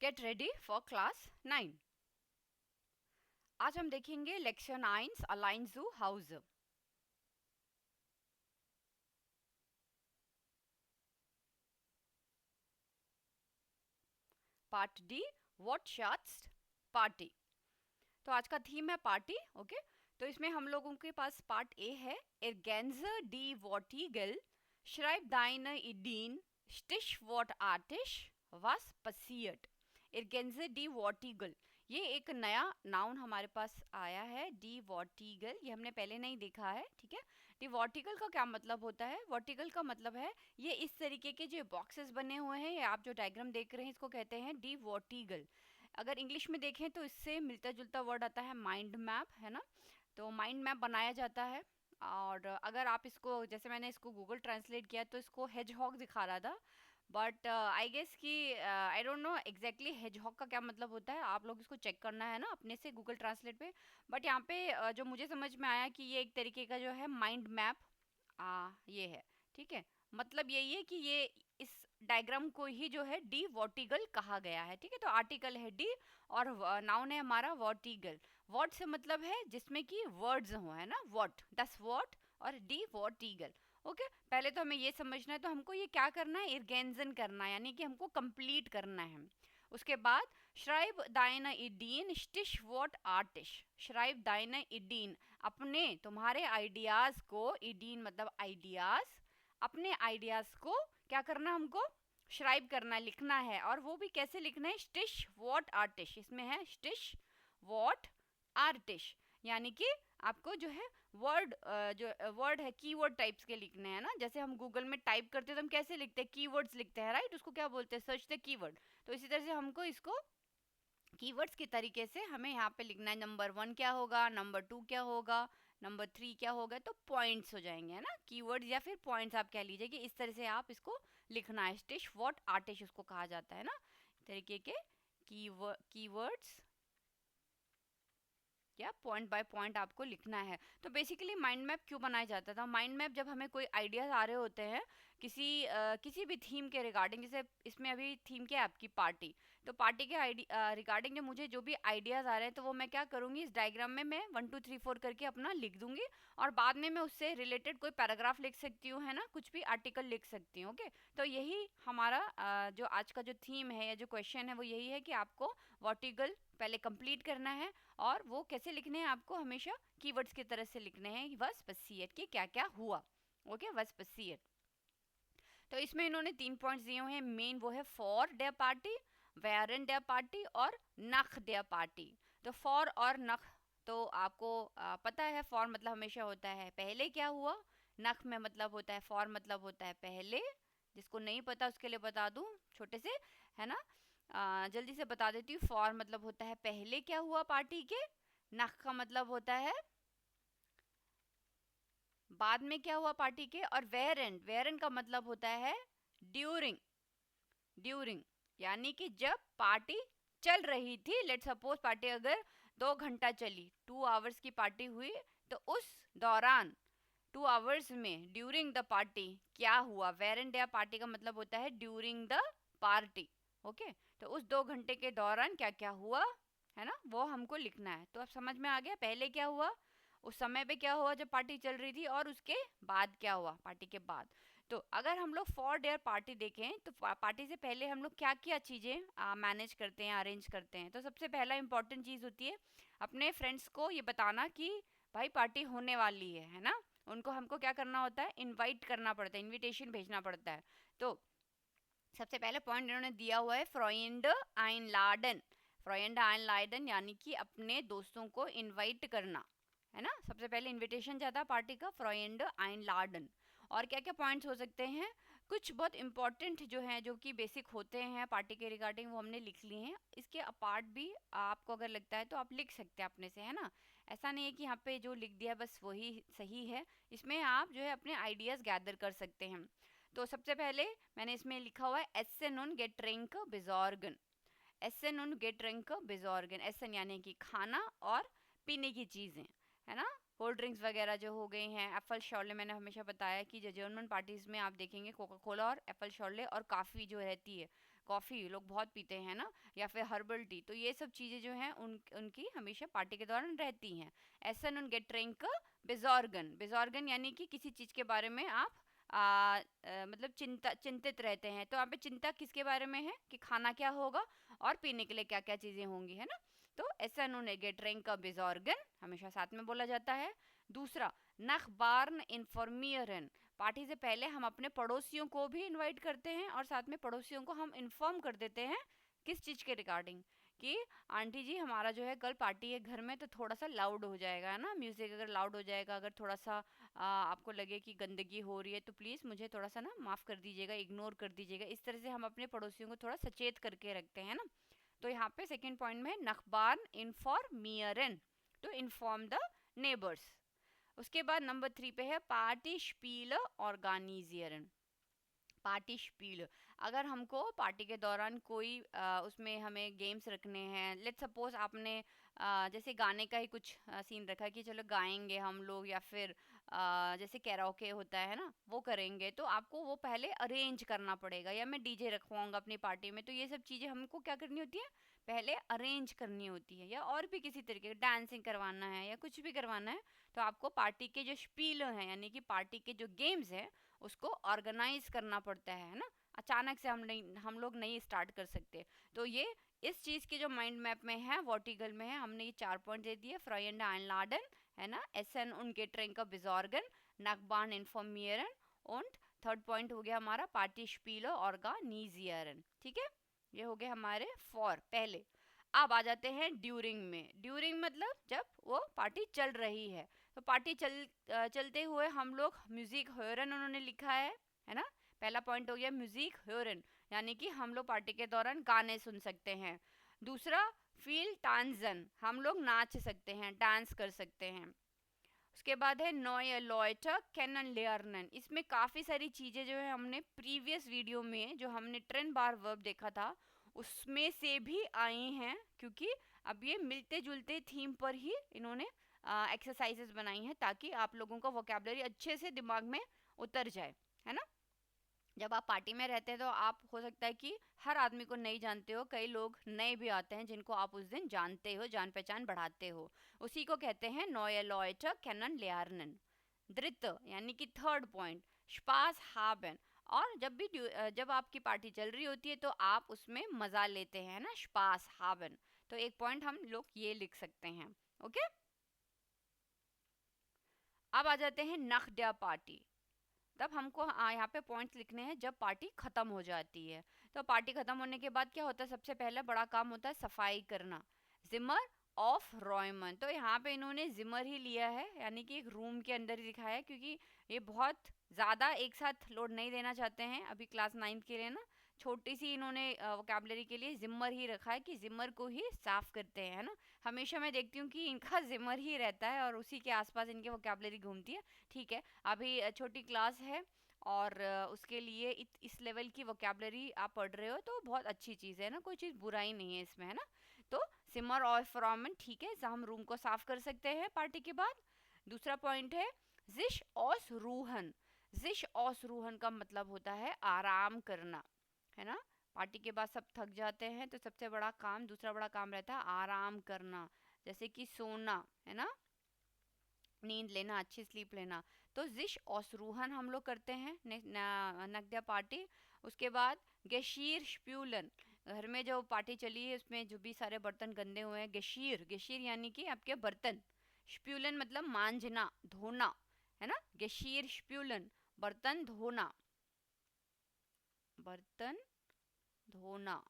Get ready for class 9। आज हम देखेंगे लेक्चर 9 अलाइन जू house. Part D what shots party. तो आज का थीम है पार्टी। ओके, तो इसमें हम लोगों के पास पार्ट ए है एर्गेंजर डी वॉटिगल श्राइब दाइन इडीन स्टिश वॉट आर्टिश वास पसियट। एर्गेंजर डी वॉटिगल, ये एक नया नाउन हमारे पास आया है। डी वॉटिगल ये हमने पहले नहीं देखा है, ठीक है। डी वॉटिगल का क्या मतलब होता है? वॉटिगल का मतलब है ये इस तरीके के जो बॉक्सेस बने हुए हैं, ये आप जो डायग्राम देख रहे हैं इसको कहते हैं डी वॉटिगल। अगर इंग्लिश में देखें तो इससे मिलता जुलता वर्ड आता है माइंड मैप, है ना। तो माइंड मैप बनाया जाता है। और अगर आप इसको, जैसे मैंने इसको गूगल ट्रांसलेट किया तो इसको हेजहॉग दिखा रहा था, बट आई गेस कि I don't know exactly hedgehog का क्या मतलब होता है। आप लोग इसको चेक करना है ना अपने से गूगल ट्रांसलेट पे। बट यहाँ पे जो मुझे समझ में आया कि ये एक तरीके का जो है माइंड मैप ये है, ठीक है। मतलब यही है कि ये इस डायग्राम को ही जो है डी वॉटिगल कहा गया है, ठीक है। तो आर्टिकल है डी और नाउन है हमारा वॉटिगल। वॉट से मतलब है जिसमें कि वर्ड्स हो, है ना, वॉट, दस वॉट और डी वॉटिगल। ओके, पहले तो हमें ये समझना है, तो हमको ये क्या करना है, इर्गेंजन करना है, यानी कि हमको कंप्लीट करना है। उसके बाद श्राइब दाइन इडीन स्टिश वॉट आर्टिश। श्राइब दाइन इडीन, अपने तुम्हारे आइडियाज को, इडीन मतलब आइडियाज, अपने आइडियाज को क्या करना, हमको श्राइब करना, लिखना है। और वो भी कैसे लिखना है, स्टिश वॉट आर्टिश, इसमें है स्टिश वॉट आर्टिश, यानी कि आपको जो है वर्ड, जो वर्ड है कीवर्ड टाइप्स के लिखने हैं ना। जैसे हम गूगल में टाइप करते हैं तो हम कैसे लिखते हैं, कीवर्ड्स लिखते हैं, राइट। उसको क्या बोलते हैं, सर्च द कीवर्ड। तो इसी तरह से हमको इसको कीवर्ड्स के तरीके से हमें यहाँ पे लिखना है। नंबर 1 क्या होगा, नंबर 2 क्या होगा, नंबर 3 क्या होगा, तो पॉइंट्स हो जाएंगे, है ना। कीवर्ड्स या फिर पॉइंट्स आप कह लीजिए कि इस तरह से आप इसको लिखना है। स्टिश वॉट आर्टिश उसको कहा जाता है ना, तरीके के कीवर्ड्स या पॉइंट बाय पॉइंट आपको लिखना है। तो बेसिकली माइंड मैप क्यों बनाया जाता था? माइंड मैप जब हमें कोई आइडियाज आ रहे होते हैं किसी भी थीम के रिगार्डिंग, जैसे इसमें अभी थीम क्या है आपकी, पार्टी। तो पार्टी के रिगार्डिंग जो मुझे जो भी आइडियाज आ रहे हैं, तो वो मैं क्या करूंगी, इस डायग्राम में मैं 1 2 3 4 करके अपना लिख दूंगी। और बाद में मैं उससे रिलेटेड कोई पैराग्राफ लिख सकती हूँ, है ना, कुछ भी आर्टिकल लिख सकती हूँ। ओके, तो यही हमारा जो आज का जो थीम है या जो क्वेश्चन है वो यही है कि आपको वर्टिकल पहले कंप्लीट करना है। और वो कैसे लिखने हैं, आपको हमेशा कीवर्ड्स की तरह से लिखने हैं, वस पसीयत कि क्या क्या हुआ। ओके, वस पसीयत। तो इसमें इन्होंने 3 पॉइंट्स दिए हुए हैं मेन, वो है फॉर डेयर पार्टी, वेरन डेयर पार्टी और नख डेयर पार्टी। तो फॉर और नख, तो आपको पता है फॉर मतलब हमेशा होता है पहले क्या हुआ, नख में मतलब होता है, फॉर मतलब होता है पहले। जिसको नहीं पता उसके लिए बता दूं छोटे से, है ना, जल्दी से बता देती हूँ। फॉर मतलब होता है पहले क्या हुआ पार्टी के, नख का मतलब होता है बाद में क्या हुआ पार्टी के, और वेरन, वेरन का मतलब होता है ड्यूरिंग, ड्यूरिंग यानी कि जब पार्टी चल रही थी। लेट सपोज पार्टी अगर 2 घंटा चली, 2 आवर्स की पार्टी हुई, तो उस दौरान 2 आवर्स में ड्यूरिंग द पार्टी क्या हुआ। वेरन डे पार्टी का मतलब होता है ड्यूरिंग द पार्टी। ओके, तो उस 2 घंटे के दौरान क्या क्या हुआ, है ना, वो हमको लिखना है। तो अब समझ में आ गया पहले क्या हुआ, उस समय पे क्या हुआ जब पार्टी चल रही थी, और उसके बाद क्या हुआ पार्टी के बाद। तो अगर हम लोग फॉर डेयर पार्टी देखें तो पार्टी से पहले हम लोग क्या क्या चीज़ें मैनेज करते हैं, अरेंज करते हैं। तो सबसे पहला इंपॉर्टेंट चीज़ होती है अपने फ्रेंड्स को ये बताना कि भाई पार्टी होने वाली है ना। उनको हमको क्या करना होता है, इनवाइट करना पड़ता है, इनविटेशन भेजना पड़ता है। तो सबसे पहले पॉइंट इन्होंने दिया हुआ है फ्रॉइंड आइन लाडन। फ्रॉइंड आइन लाडन यानी कि अपने दोस्तों को इनवाइट करना, है ना। सबसे पहले इनविटेशन जाता है पार्टी का, फ्रॉइंड आइन लाडन। और क्या क्या पॉइंट्स हो सकते हैं, कुछ बहुत इंपॉर्टेंट जो हैं, जो कि बेसिक होते हैं पार्टी के रिगार्डिंग, वो हमने लिख लिए हैं। इसके अपार्ट भी आपको अगर लगता है तो आप लिख सकते हैं अपने से, है ना। ऐसा नहीं है कि यहाँ पे जो लिख दिया बस वही सही है, इसमें आप जो है अपने आइडियाज़ गैदर कर सकते हैं। तो सबसे पहले मैंने इसमें लिखा हुआ है एसन उन गेट ट्रिंक बिजॉर्गन। एसन उन गेट ट्रिंक बिजॉर्गन, एसन यानी कि खाना और पीने की चीज़ें, है ना। कोल्ड ड्रिंक्स वगैरह जो हो गई हैं, एप्पल शॉर्ले, मैंने हमेशा बताया कि जो जर्मन पार्टीज़ में आप देखेंगे कोका कोला और एप्पल शॉर्ले और काफ़ी जो रहती है, कॉफ़ी लोग बहुत पीते हैं ना, या फिर हर्बल टी, तो ये सब चीज़ें जो हैं उनकी हमेशा पार्टी के दौरान रहती हैं। एसन उन गेट्रेंक बेजॉर्गन, बेजॉर्गन यानी कि किसी चीज़ के बारे में आप मतलब चिंतित रहते हैं, तो यहाँ पे चिंता किसके बारे में है कि खाना क्या होगा और पीने के लिए क्या क्या चीज़ें होंगी, है ना। तो ऐसा उन्होंने गेट्रेंक बेजॉर्गन हमेशा साथ में बोला जाता है। दूसरा, नखबार्न इन्फॉर्मियरन, पार्टी से पहले हम अपने पड़ोसियों को भी इनवाइट करते हैं और साथ में पड़ोसियों को हम इन्फॉर्म कर देते हैं किस चीज़ के रिगार्डिंग, कि आंटी जी हमारा जो है कल पार्टी है घर में, तो थोड़ा सा लाउड हो जाएगा, है ना, म्यूज़िक अगर लाउड हो जाएगा, अगर थोड़ा सा आपको लगे कि गंदगी हो रही है तो प्लीज़ मुझे थोड़ा सा ना माफ़ कर दीजिएगा, इग्नोर कर दीजिएगा। इस तरह से हम अपने पड़ोसियों को थोड़ा सचेत करके रखते हैं ना। तो यहाँ पे सेकेंड पॉइंट में नखबार इन्फॉर्मियरन, टू इन्फॉर्म द नेबर्स। उसके बाद नंबर 3 पे है पार्टी स्पील ऑर्गेनाइजियरन। पार्टी स्पील, अगर हमको पार्टी के दौरान कोई उसमें हमें गेम्स रखने हैं, लेट्स सपोज आपने जैसे गाने का ही कुछ सीन रखा है कि चलो गाएंगे हम लोग, या फिर जैसे कैराओके होता है ना वो करेंगे, तो आपको वो पहले अरेंज करना पड़ेगा, या मैं डीजे रखवाऊंगा अपनी पार्टी में, तो ये सब चीज़ें हमको क्या करनी होती है, पहले अरेंज करनी होती है। या और भी किसी तरीके डांसिंग करवाना है या कुछ भी करवाना है, तो आपको पार्टी के जो स्पील हैं यानी कि पार्टी के जो गेम्स हैं उसको ऑर्गेनाइज करना पड़ता है ना। अचानक से हम लोग नहीं स्टार्ट कर सकते। तो ये इस चीज़ की जो माइंड मैप में है, वर्टिकल में है, हमने ये 4 पॉइंट दे दिए, फ्रॉयड आइनलाडन, है ना, एसन उनके ट्रेन का बिजॉर्गन, नकबान इन्फॉर्मियरन, और थर्ड पॉइंट हो गया हमारा पार्टी स्पीलो ऑर्गानिजियरन। ठीक है, ये हो गए हमारे फॉर पहले। अब आ जाते हैं ड्यूरिंग में। ड्यूरिंग मतलब जब वो पार्टी चल रही है, तो पार्टी चलते हुए हम लोग म्यूजिक हॉर्न उन्होंने लिखा है ना। पहला पॉइंट हो गया म्यूजिक हॉर्न, यानी कि हम लोग पार्टी के दौरान गाने सुन सकते हैं। दूसरा, फील टांजन, हम लोग नाच सकते हैं, डांस कर सकते हैं। उसके बाद है नोय लॉयटर कैनन लेयरनन, इसमें काफ़ी सारी चीज़ें जो है हमने प्रीवियस वीडियो में जो हमने ट्रेन बार वर्ब देखा था उसमें से भी आई हैं, क्योंकि अब ये मिलते जुलते थीम पर ही इन्होंने एक्सरसाइजेस बनाई हैं ताकि आप लोगों का वोकेबलरी अच्छे से दिमाग में उतर जाए, है ना। जब आप पार्टी में रहते हैं तो आप हो सकता है कि हर आदमी को नहीं जानते हो, कई लोग नए भी आते हैं जिनको आप उस दिन जानते हो, जान पहचान बढ़ाते हो, उसी को कहते हैं नोय लॉयटर कैनन लेयरनन। द्रित यानी कि थर्ड पॉइंट स्पास हाबन, और जब आपकी पार्टी चल रही होती है तो आप उसमें मजा लेते हैं ना, स्पास हाबन। तो एक पॉइंट हम लोग ये लिख सकते हैं। ओके, अब आ जाते हैं नखड्या पार्टी। तब हमको यहाँ पे पॉइंट्स लिखने हैं जब पार्टी खत्म हो जाती है। तो पार्टी खत्म होने के बाद क्या होता है, सबसे पहला बड़ा काम होता है सफाई करना, जिमर ऑफ रॉयमन। तो यहाँ पे इन्होंने जिमर ही लिया है, यानी कि एक रूम के अंदर ही दिखाया है, क्योंकि ये बहुत ज़्यादा एक साथ लोड नहीं देना चाहते हैं अभी क्लास 9 के लिए ना। छोटी सी इन्होंने वोकैबुलरी के लिए जिमर ही रखा है कि जिमर को ही साफ करते हैं, है ना। हमेशा मैं देखती हूँ कि इनका जिमर ही रहता है और उसी के आसपास इनकी वोकैबुलरी घूमती है। ठीक है, अभी छोटी क्लास है और उसके लिए इस लेवल की वोकैबुलरी आप पढ़ रहे हो तो बहुत अच्छी चीज़ है ना, कोई चीज़ बुराई नहीं है इसमें, है ना। तो सिमर और फ्रॉमन, ठीक है, हम रूम को साफ कर सकते हैं पार्टी के बाद। दूसरा पॉइंट है जिश ऑस रूहन। जिश ऑस रूहन का मतलब होता है आराम करना, है ना। पार्टी के बाद सब थक जाते हैं तो सबसे बड़ा काम, दूसरा बड़ा काम रहता है आराम करना, जैसे कि सोना, है ना, नींद लेना, अच्छी स्लीप लेना। तो जिश ऑसरूहन हम लोग करते हैं नगदिया पार्टी। उसके बाद गेशीर स्प्यूलन, घर में जो पार्टी चली है उसमें जो भी सारे बर्तन गंदे हुए हैं, गेशीर, गेशीर यानी कि आपके बर्तन, स्प्यूलन मतलब मांजना, धोना, है ना। गेशीर स्प्यूलन, बर्तन धोना, बर्तन धोना,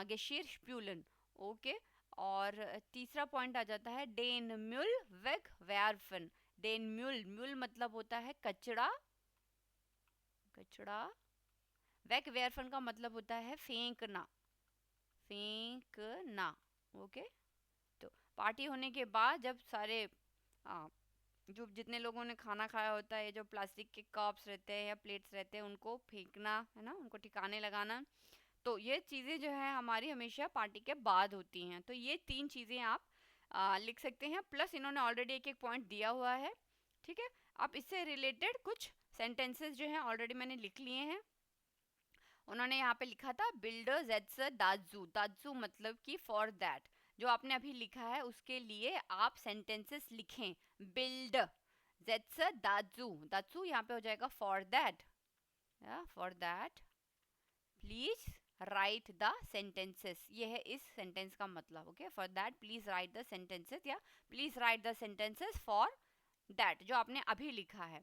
गेशीर स्प्यूलन। ओके, और तीसरा पॉइंट आ जाता है डेन म्यूल वेग वेरफन। डेन म्यूल, म्यूल मतलब होता है कचड़ा, कचड़ा। वेग वेरफन का मतलब होता है फेंकना, फेंकना। ओके, तो पार्टी होने के बाद जब सारे आ, जो जितने लोगों ने खाना खाया होता है, जो प्लास्टिक के कप्स रहते हैं या प्लेट्स रहते हैं उनको फेंकना, है ना, उनको ठिकाने लगाना। तो ये चीज़ें जो है हमारी हमेशा पार्टी के बाद होती हैं। तो ये 3 चीज़ें आप लिख सकते हैं, प्लस इन्होंने ऑलरेडी एक एक पॉइंट दिया हुआ है। ठीक है, आप इससे रिलेटेड कुछ सेंटेंसेस जो हैं ऑलरेडी मैंने लिख लिए हैं। उन्होंने यहाँ पे लिखा था बिल्डर जेट्स दाजू, दाजू मतलब कि फॉर दैट। जो आपने अभी लिखा है उसके लिए आप सेंटेंसेस लिखें। बिल्ड जेट्स दाजू, दाजू यहाँ पे हो जाएगा for that, for that please write the sentences. ये है इस सेंटेंस का मतलब। Okay, for that please write the sentences, या please write the sentences for that जो आपने अभी लिखा है।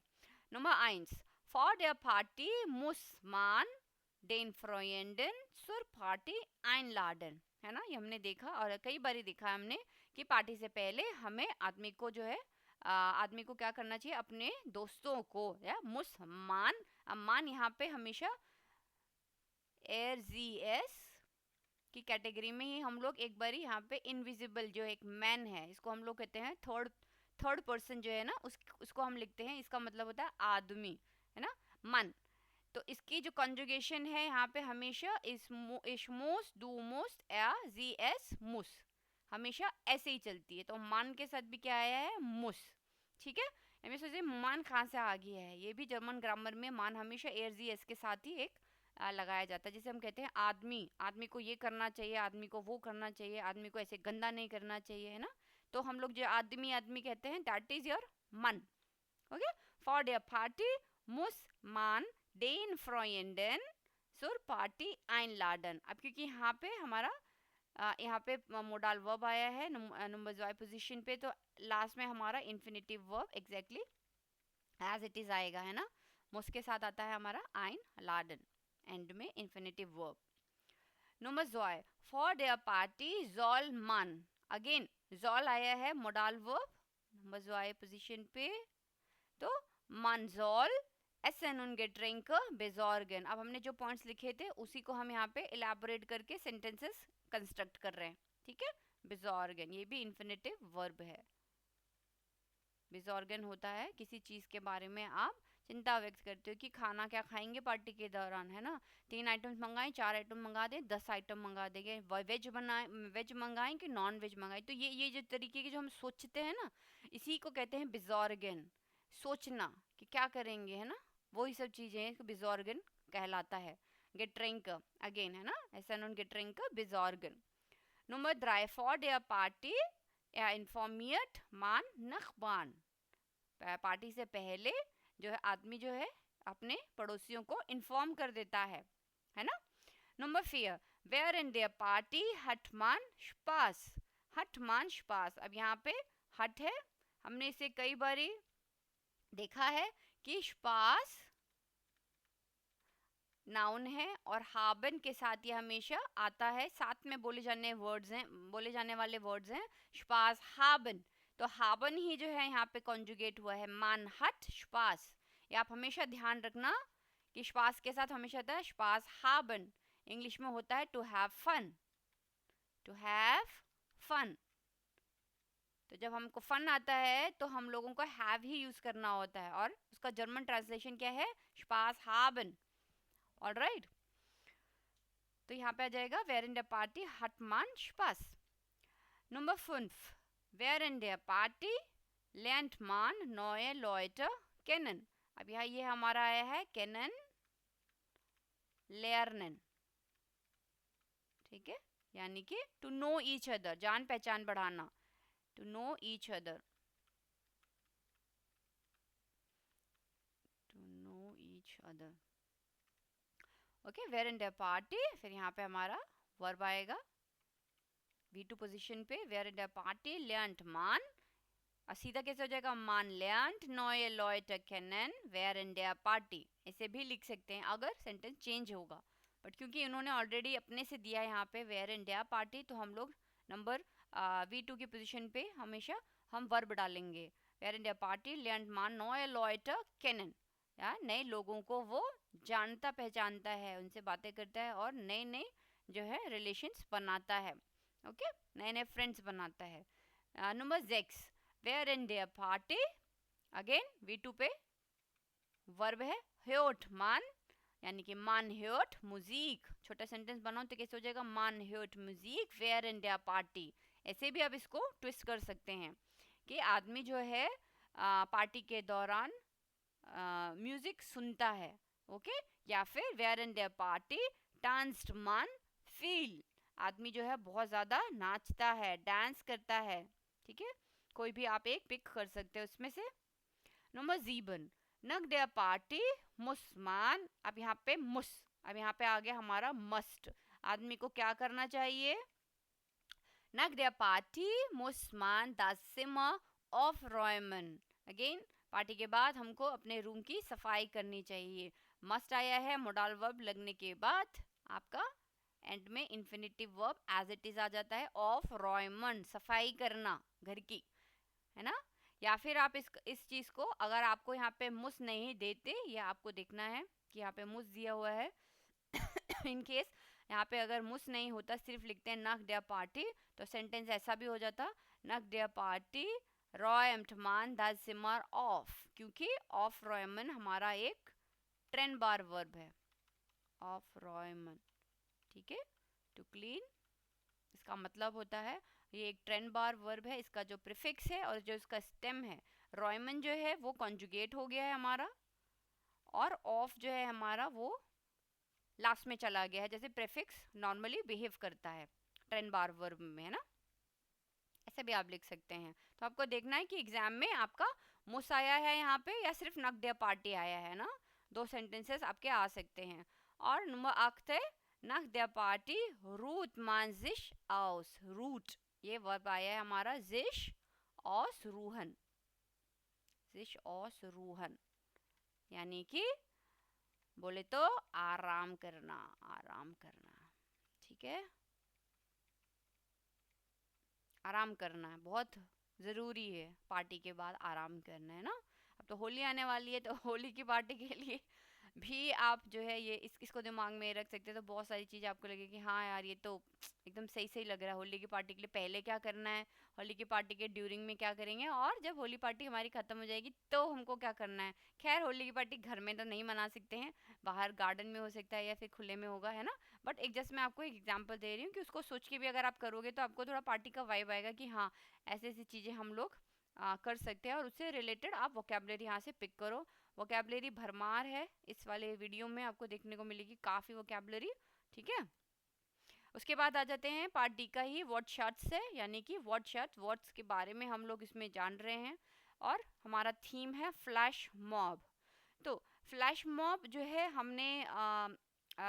Number 1, for their party muss man den Freunden zur Party einladen, है ना। ये हमने देखा और कई बार देखा हमने कि पार्टी से पहले हमें आदमी को जो है आदमी को क्या करना चाहिए, अपने दोस्तों को, या मुसमान, मान यहाँ पे हमेशा एयर जी एस की कैटेगरी में ही हम लोग एक बार यहाँ पे इनविजिबल जो एक मैन है, इसको हम लोग कहते हैं थर्ड थर्ड पर्सन जो है ना, उसको हम लिखते हैं। इसका मतलब होता है आदमी, है ना, मन। तो इसकी जो कंजुगेशन है यहाँ पे हमेशा इशमोस डूमोस या जी एस मुस, हमेशा ऐसे ही चलती है। तो मान के साथ भी क्या आया है, मुस। ठीक है, मैं सोचिए मान कहाँ से आ गया है। ये भी जर्मन ग्रामर में मान हमेशा एयर जी एस के साथ ही एक लगाया जाता है। जैसे हम कहते हैं आदमी, आदमी को ये करना चाहिए, आदमी को वो करना चाहिए, आदमी को ऐसे गंदा नहीं करना चाहिए, है ना। तो हम लोग जो आदमी आदमी कहते हैं दैट इज योर मन। ओके, फॉर देयर पार्टी मुस मान डेन फ्रॉयेंडन सुर पार्टी einladen। अब क्योंकि यहाँ पे हमारा यहाँ पे मोडाल वर्ब आया है नंबर वाई पोजीशन पे, तो लास्ट में हमारा infinitive verb exactly as it is आएगा, है ना। मुस के साथ आता है हमारा einladen, एंड में infinitive verb. Number Joy, for their party जॉल मन, अगेन जॉल आया है मोडाल वर्ब नंबर जोय पोजीशन पे, तो mansoll essen und Getränke besorgen। अब हमने जो पॉइंट्स लिखे थे उसी को हम यहाँ पे इलेबोरेट करके सेंटेंसेस कंस्ट्रक्ट कर रहे हैं। ठीक है, besorgen ये भी इन्फिनेटिव वर्ब है। besorgen होता है किसी चीज के बारे में आप चिंता व्यक्त करते हो कि खाना क्या खाएंगे पार्टी के दौरान, है ना। 3 आइटम्स मंगाएं, 4 आइटम मंगा दें, 10 आइटम मंगा देंगे, वेज बनाए, वेज मंगाएं कि नॉन वेज मंगाएं। तो ये जो तरीके की जो हम सोचते हैं ना, इसी को कहते हैं besorgen, सोचना कि क्या करेंगे, है ना। वही सब चीजें besorgen कहलाता है। Getränke अगेन, है ना, ऐसा non Getränke besorgen। Number 3, for their party informiert man Nachbarn। Party से पहले जो है आदमी जो है अपने पड़ोसियों को इन्फॉर्म कर देता है ना। नंबर 4, वेयर इन देयर पार्टी हट मान स्पास, हट मान स्पास। अब यहाँ पे हट है, हमने इसे कई बार देखा है कि स्पास नाउन है और हाबन के साथ ये हमेशा आता है, साथ में बोले जाने वर्ड्स हैं, बोले जाने वाले वर्ड्स हैं स्पास हाबन। तो हाबन ही जो है यहाँ पे कॉन्जुगेट हुआ है मान हट स्पास। ये आप हमेशा ध्यान रखना कि स्पास के साथ हमेशा आता है स्पास हाबन। इंग्लिश में होता है to have fun, to have fun. तो जब हमको फन आता है तो हम लोगों को हैव ही यूज करना होता है, और उसका जर्मन ट्रांसलेशन क्या है, स्पास हाबन। ऑलराइट, तो यहाँ पे आ जाएगा वेयर इन द पार्टी हट मान स्पास। नंबर 5, वेयर इन द party lernt man neue Leute kennen। अब यहाँ ये हमारा आया है kennen lernen। ठीक है, यानी कि टू नो ईच अदर, जान पहचान बढ़ाना, to know each other, to know each other. Okay, वेयर इन द पार्टी, फिर यहाँ पे हमारा वर्ब आएगा V2 पोजीशन पे, वेयर इन द पार्टी lernt man, सीधा कैसे हो जाएगा, मान lernt neue Leute kennen वेयर इन der पार्टी। ऐसे भी लिख सकते हैं अगर सेंटेंस चेंज होगा, बट क्योंकि इन्होंने ऑलरेडी अपने से दिया है यहाँ पे वेयर इन der पार्टी, तो हम लोग नंबर V2 की पोजीशन पे हमेशा हम वर्ब डालेंगे। वेयर इन der पार्टी lernt man neue Leute kennen, या नए लोगों को वो जानता पहचानता है, उनसे बातें करता है और नए नए जो है रिलेशंस बनाता है। ओके, नए नए फ्रेंड्स बनाता है। नंबर 6, वेयर इन देयर पार्टी, अगेन V2 पे वर्ब है hört man यानी कि मान हर्ट म्यूजिक, छोटा सेंटेंस बनाओ तो कैसे हो जाएगा, मान हर्ट म्यूजिक वेयर इन देयर पार्टी। ऐसे भी आप इसको ट्विस्ट कर सकते हैं कि आदमी जो है पार्टी के दौरान म्यूजिक सुनता है, ओके। या फिर वेयर इन देयर पार्टी डांस्ड मान फील, आदमी जो है बहुत ज़्यादा नाचता है, डांस करता है, ठीक है। कोई भी आप एक पिक कर सकते हो उसमें से। नंबर 7, नग देयर पार्टी मुस्मान, अब यहाँ पे अब यहाँ पे आ गया हमारा मस्ट, आदमी को क्या करना चाहिए, नग देयर पार्टी मुस्मान द सिमर ऑफ रॉयमन, अगेन पार्टी के बाद हमको अपने रूम की सफाई करनी चाहिए। मस्ट आया है मोडाल वर्ब लगने के बाद, आपका एंड में infinitive verb as it is आ जाता है, ऑफ रॉयमन, सफाई करना घर की, है ना। या फिर आप इस चीज को, अगर आपको यहाँ पे मुस नहीं देते, या आपको देखना है कि यहाँ पे मुस दिया हुआ है इन केस यहाँ पे अगर मुस नहीं होता, सिर्फ लिखते हैं नक डेयर पार्टी, तो सेंटेंस ऐसा भी हो जाता, नक डेयर पार्टी रॉयम्ट मान द सिमर ऑफ, क्योंकि ऑफ रॉयमन हमारा एक ट्रेन बार वर्ब है, ऑफ रॉयमन, ठीक है। टू क्लीन इसका मतलब होता है, ये एक ट्रेन बार वर्ब है, इसका जो प्रीफिक्स है और जो इसका स्टेम है, रॉयमन जो है वो कॉन्जुगेट हो गया है हमारा, और ऑफ जो है हमारा वो लास्ट में चला गया है, जैसे प्रीफिक्स नॉर्मली बिहेव करता है ट्रेन बार वर्ब में, है ना। ऐसे भी आप लिख सकते हैं। तो आपको देखना है कि एग्जाम में आपका मुस आया है यहाँ पे या सिर्फ नक दे पार्टी आया है ना, दो सेंटेंसेस आपके आ सकते हैं। और नंबर 8 है नक दे पार्टी रूट मान जिश आउस, रूट ये वर्ब आया है हमारा जिश औस रूहन, जिश औस रूहन, यानी कि बोले तो आराम करना, आराम करना, ठीक है। आराम करना है बहुत ज़रूरी है, पार्टी के बाद आराम करना है ना। अब तो होली आने वाली है, तो होली की पार्टी के लिए भी आप जो है ये इसको दिमाग में रख सकते हैं, तो बहुत सारी चीज़ें आपको लगेगी हाँ यार ये तो एकदम सही सही लग रहा है। होली की पार्टी के लिए पहले क्या करना है, होली की पार्टी के ड्यूरिंग में क्या करेंगे, और जब होली पार्टी हमारी ख़त्म हो जाएगी तो हमको क्या करना है। खैर होली की पार्टी घर में तो नहीं मना सकते हैं, बाहर गार्डन में हो सकता है या फिर खुले में होगा, है ना। बट एक जस्ट मैं आपको एक एग्जांपल दे रही हूँ कि उसको सोच के भी अगर आप करोगे तो आपको थोड़ा पार्टी का वाइब आएगा कि हाँ ऐसी ऐसी चीज़ें हम लोग कर सकते हैं, और उससे रिलेटेड आप वोकेबलरी यहाँ से पिक करो। वोकेबलरी भरमार है, इस वाले वीडियो में आपको देखने को मिलेगी काफ़ी वोकेबलरी, ठीक है। उसके बाद आ जाते हैं पार्टी का ही वर्ड शर्ट्स है, यानी कि वर्ड शर्ट वर्ड्स के बारे में हम लोग इसमें जान रहे हैं, और हमारा थीम है फ्लैश मॉब। तो फ्लैश मॉब जो है हमने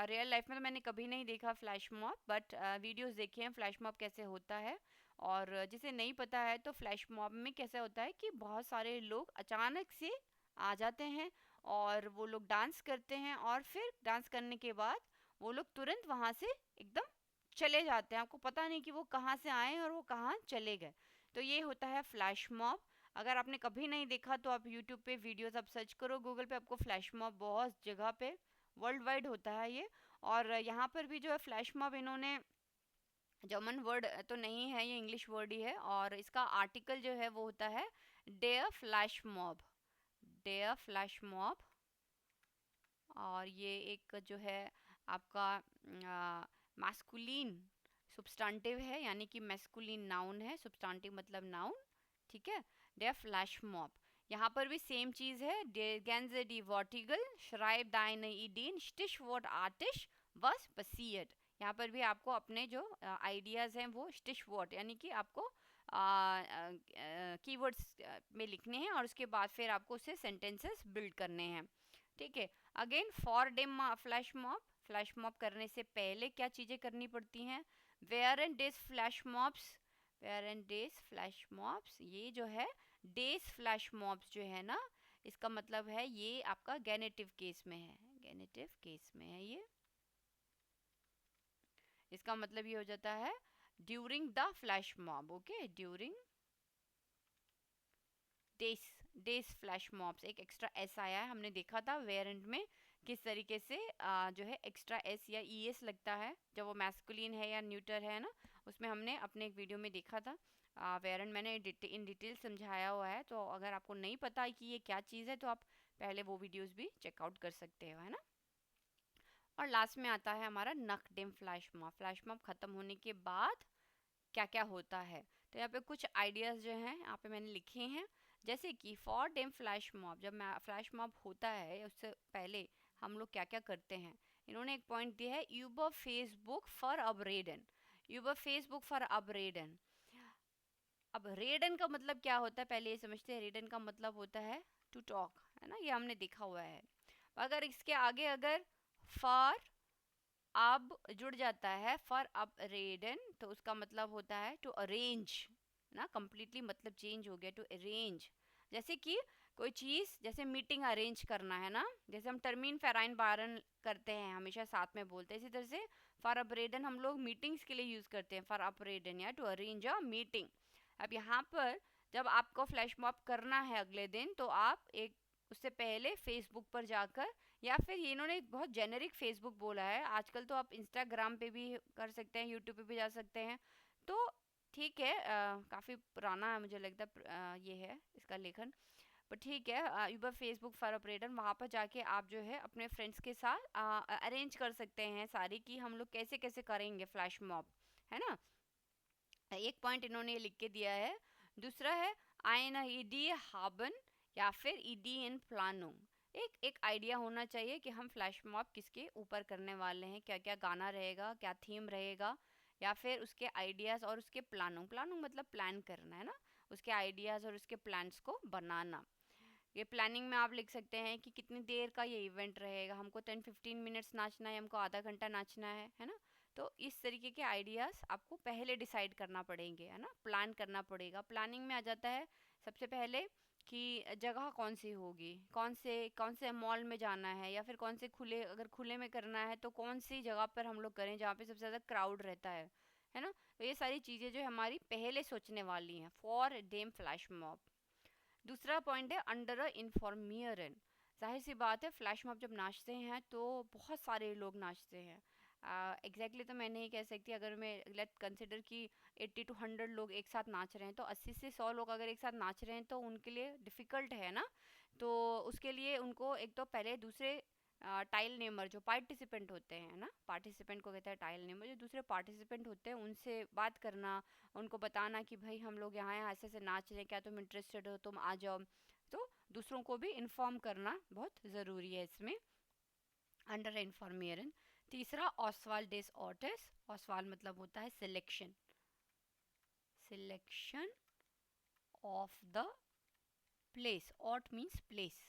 रियल लाइफ में तो मैंने कभी नहीं देखा फ्लैश मॉब, बट वीडियोस देखे हैं फ्लैश मॉब कैसे होता है। और जिसे नहीं पता है तो फ्लैश मॉब में कैसे होता है कि बहुत सारे लोग अचानक से आ जाते हैं और वो लोग डांस करते हैं, और फिर डांस करने के बाद वो लोग तुरंत वहाँ से एकदम चले जाते हैं, आपको पता नहीं कि वो कहाँ से आए और वो कहाँ चले गए। तो ये होता है फ्लैश मॉब। अगर आपने कभी नहीं देखा तो आप यूट्यूब पे वीडियोस आप सर्च करो गूगल पे, आपको फ्लैश मॉब बहुत जगह पे वर्ल्ड वाइड होता है ये। और यहाँ पर भी जो है फ्लैश मॉब इन्होंने जर्मन वर्ड तो नहीं है, ये इंग्लिश वर्ड ही है, और इसका आर्टिकल जो है वो होता है डेयर फ्लैश मॉब, डेयर फ्लैश मॉब। और ये एक जो है आपका मास्कुलिन सब्सटेंटिव है, यानी कि मैस्कुलिन नाउन है, सब्सटेंटिव मतलब नाउन, ठीक है। डेयर फ्लैश मॉब, यहाँ पर भी सेम चीज़ है, der Ganze die Wortigal schreib deine Ideen Stichwort artisch was passiert। यहाँ पर भी आपको अपने जो आइडियाज़ हैं वो स्टिशवर्ड यानी कि आपको कीवर्ड्स में लिखने हैं, और उसके बाद फिर आपको उससे सेंटेंसेस बिल्ड करने हैं, ठीक है। अगेन फॉर डेम फ्लैश मॉब, फ्लैश मॉब करने से पहले क्या चीज़ें करनी पड़ती हैं, वेयर एंड डेज फ्लैश मॉब्स, वेयर एंड डेज फ्लैश मॉब्स, ये जो है डेज फ्लैश मॉब्स जो है ना, इसका मतलब है ये आपका गेनेटिव केस में है, गेनेटिव केस में है ये, इसका मतलब ये हो जाता है during the flash mob, okay, during days, days फ्लैश मॉब्स, एक एक्स्ट्रा एस आया है, हमने देखा था वेयर एंड में किस तरीके से जो है एक्स्ट्रा एस या ई एस लगता है जब वो मैस्कुलिन है या न्यूटर है ना, उसमें हमने अपने एक वीडियो में देखा था। वेयर एंड मैंने इन डिटेल समझाया हुआ है, तो अगर आपको नहीं पता कि ये क्या चीज़ है तो आप पहले वो वीडियोस भी चेकआउट कर सकते हो, है ना। और लास्ट में आता है हमारा नकडिम फ्लैश मॉब। फ्लैश मॉब खत्म होने के बाद क्या क्या होता है। तो यहाँ पे कुछ आइडियाज़ जो हैं यहाँ पे मैंने लिखे हैं, जैसे कि फॉर डेम फ्लैश मॉब, जब फ्लैश मॉब होता है उससे पहले हम लोग क्या क्या करते हैं। इन्होंने एक पॉइंट दिया है, यूबर फेसबुक फॉर अपरेडन। यूबर फेसबुक फॉर अपरेडन। अब रेडन का मतलब क्या होता है पहले ये समझते हैं। रेडन का मतलब होता है टू टॉक, है ना, ये हमने देखा हुआ है। अगर इसके आगे अगर फॉर अब जुड़ जाता है, फॉर अब रेडन, तो उसका मतलब होता है टू अरेंज, ना, कंप्लीटली मतलब चेंज हो गया, टू अरेंज। जैसे कि कोई चीज़, जैसे मीटिंग अरेंज करना है ना, जैसे हम टर्मीन फेराइन बारन करते हैं, हमेशा साथ में बोलते हैं, इसी तरह से फॉर अपरेडन हम लोग मीटिंग्स के लिए यूज़ करते हैं, फॉर अपरेडन या टू अरेंज अ मीटिंग। अब यहाँ पर जब आपको फ्लैश मॉब करना है अगले दिन, तो आप एक उससे पहले फेसबुक पर जाकर, या फिर ये इन्होंने एक बहुत जेनरिक फेसबुक बोला है, आजकल तो आप इंस्टाग्राम पे भी कर सकते हैं, यूट्यूब पे भी जा सकते हैं। तो ठीक है, काफ़ी पुराना है मुझे लगता है, ये है इसका लेखन, पर ठीक है। यूबर फेसबुक फॉर ऑपरेटर, वहाँ पर जाके आप जो है अपने फ्रेंड्स के साथ अरेंज कर सकते हैं सारी, कि हम लोग कैसे कैसे करेंगे फ्लैश मॉब, है ना। एक पॉइंट इन्होंने लिख के दिया है। दूसरा है आइन ईडी हाबन, या फिर ईडी इन प्लानो। एक एक आइडिया होना चाहिए कि हम फ्लैश मॉब किसके ऊपर करने वाले हैं, क्या क्या गाना रहेगा, क्या थीम रहेगा, या फिर उसके आइडियाज़ और उसके प्लानों। प्लानों मतलब प्लान करना, है ना, उसके आइडियाज़ और उसके प्लान्स को बनाना। ये प्लानिंग में आप लिख सकते हैं कि कितनी देर का ये इवेंट रहेगा, हमको 10-15 मिनट्स नाचना है, हमको आधा घंटा नाचना है ना। तो इस तरीके के आइडियाज़ आपको पहले डिसाइड करना पड़ेंगे, है ना, प्लान करना पड़ेगा। प्लानिंग में आ जाता है सबसे पहले कि जगह कौन सी होगी, कौन से मॉल में जाना है, या फिर कौन से खुले, अगर खुले में करना है तो कौन सी जगह पर हम लोग करें जहाँ पे सबसे ज़्यादा क्राउड रहता है ना। तो ये सारी चीज़ें जो हमारी पहले सोचने वाली हैं फॉर डेम फ्लैश मॉब। दूसरा पॉइंट है अंडर अ इन्फॉर्मियरन। जाहिर सी बात है, फ्लैश मॉब जब नाचते हैं तो बहुत सारे लोग नाचते हैं। एग्जैक्टली तो मैं नहीं कह सकती, अगर मैं लेट कंसिडर कि 80 to 100 लोग एक साथ नाच रहे हैं, तो 80 से 100 लोग अगर एक साथ नाच रहे हैं तो उनके लिए डिफ़िकल्ट है ना। तो उसके लिए उनको एक तो पहले दूसरे टाइल नेमर जो पार्टिसिपेंट होते हैं ना, पार्टिसिपेंट को कहते हैं टाइल नेमर, जो दूसरे पार्टिसिपेंट होते हैं उनसे बात करना, उनको बताना कि भाई हम लोग यहाँ यहाँ ऐसे ऐसे नाच रहे हैं, क्या तुम इंटरेस्टेड हो, तुम आ जाओ। तो दूसरों को भी इन्फॉर्म करना बहुत ज़रूरी है इसमें, अंडर इन्फॉर्मेशन। तीसरा ऑस्वाल डेस ऑर्टिस। ऑस्वाल मतलब होता है selection, selection of the place. ऑट मीन्स प्लेस,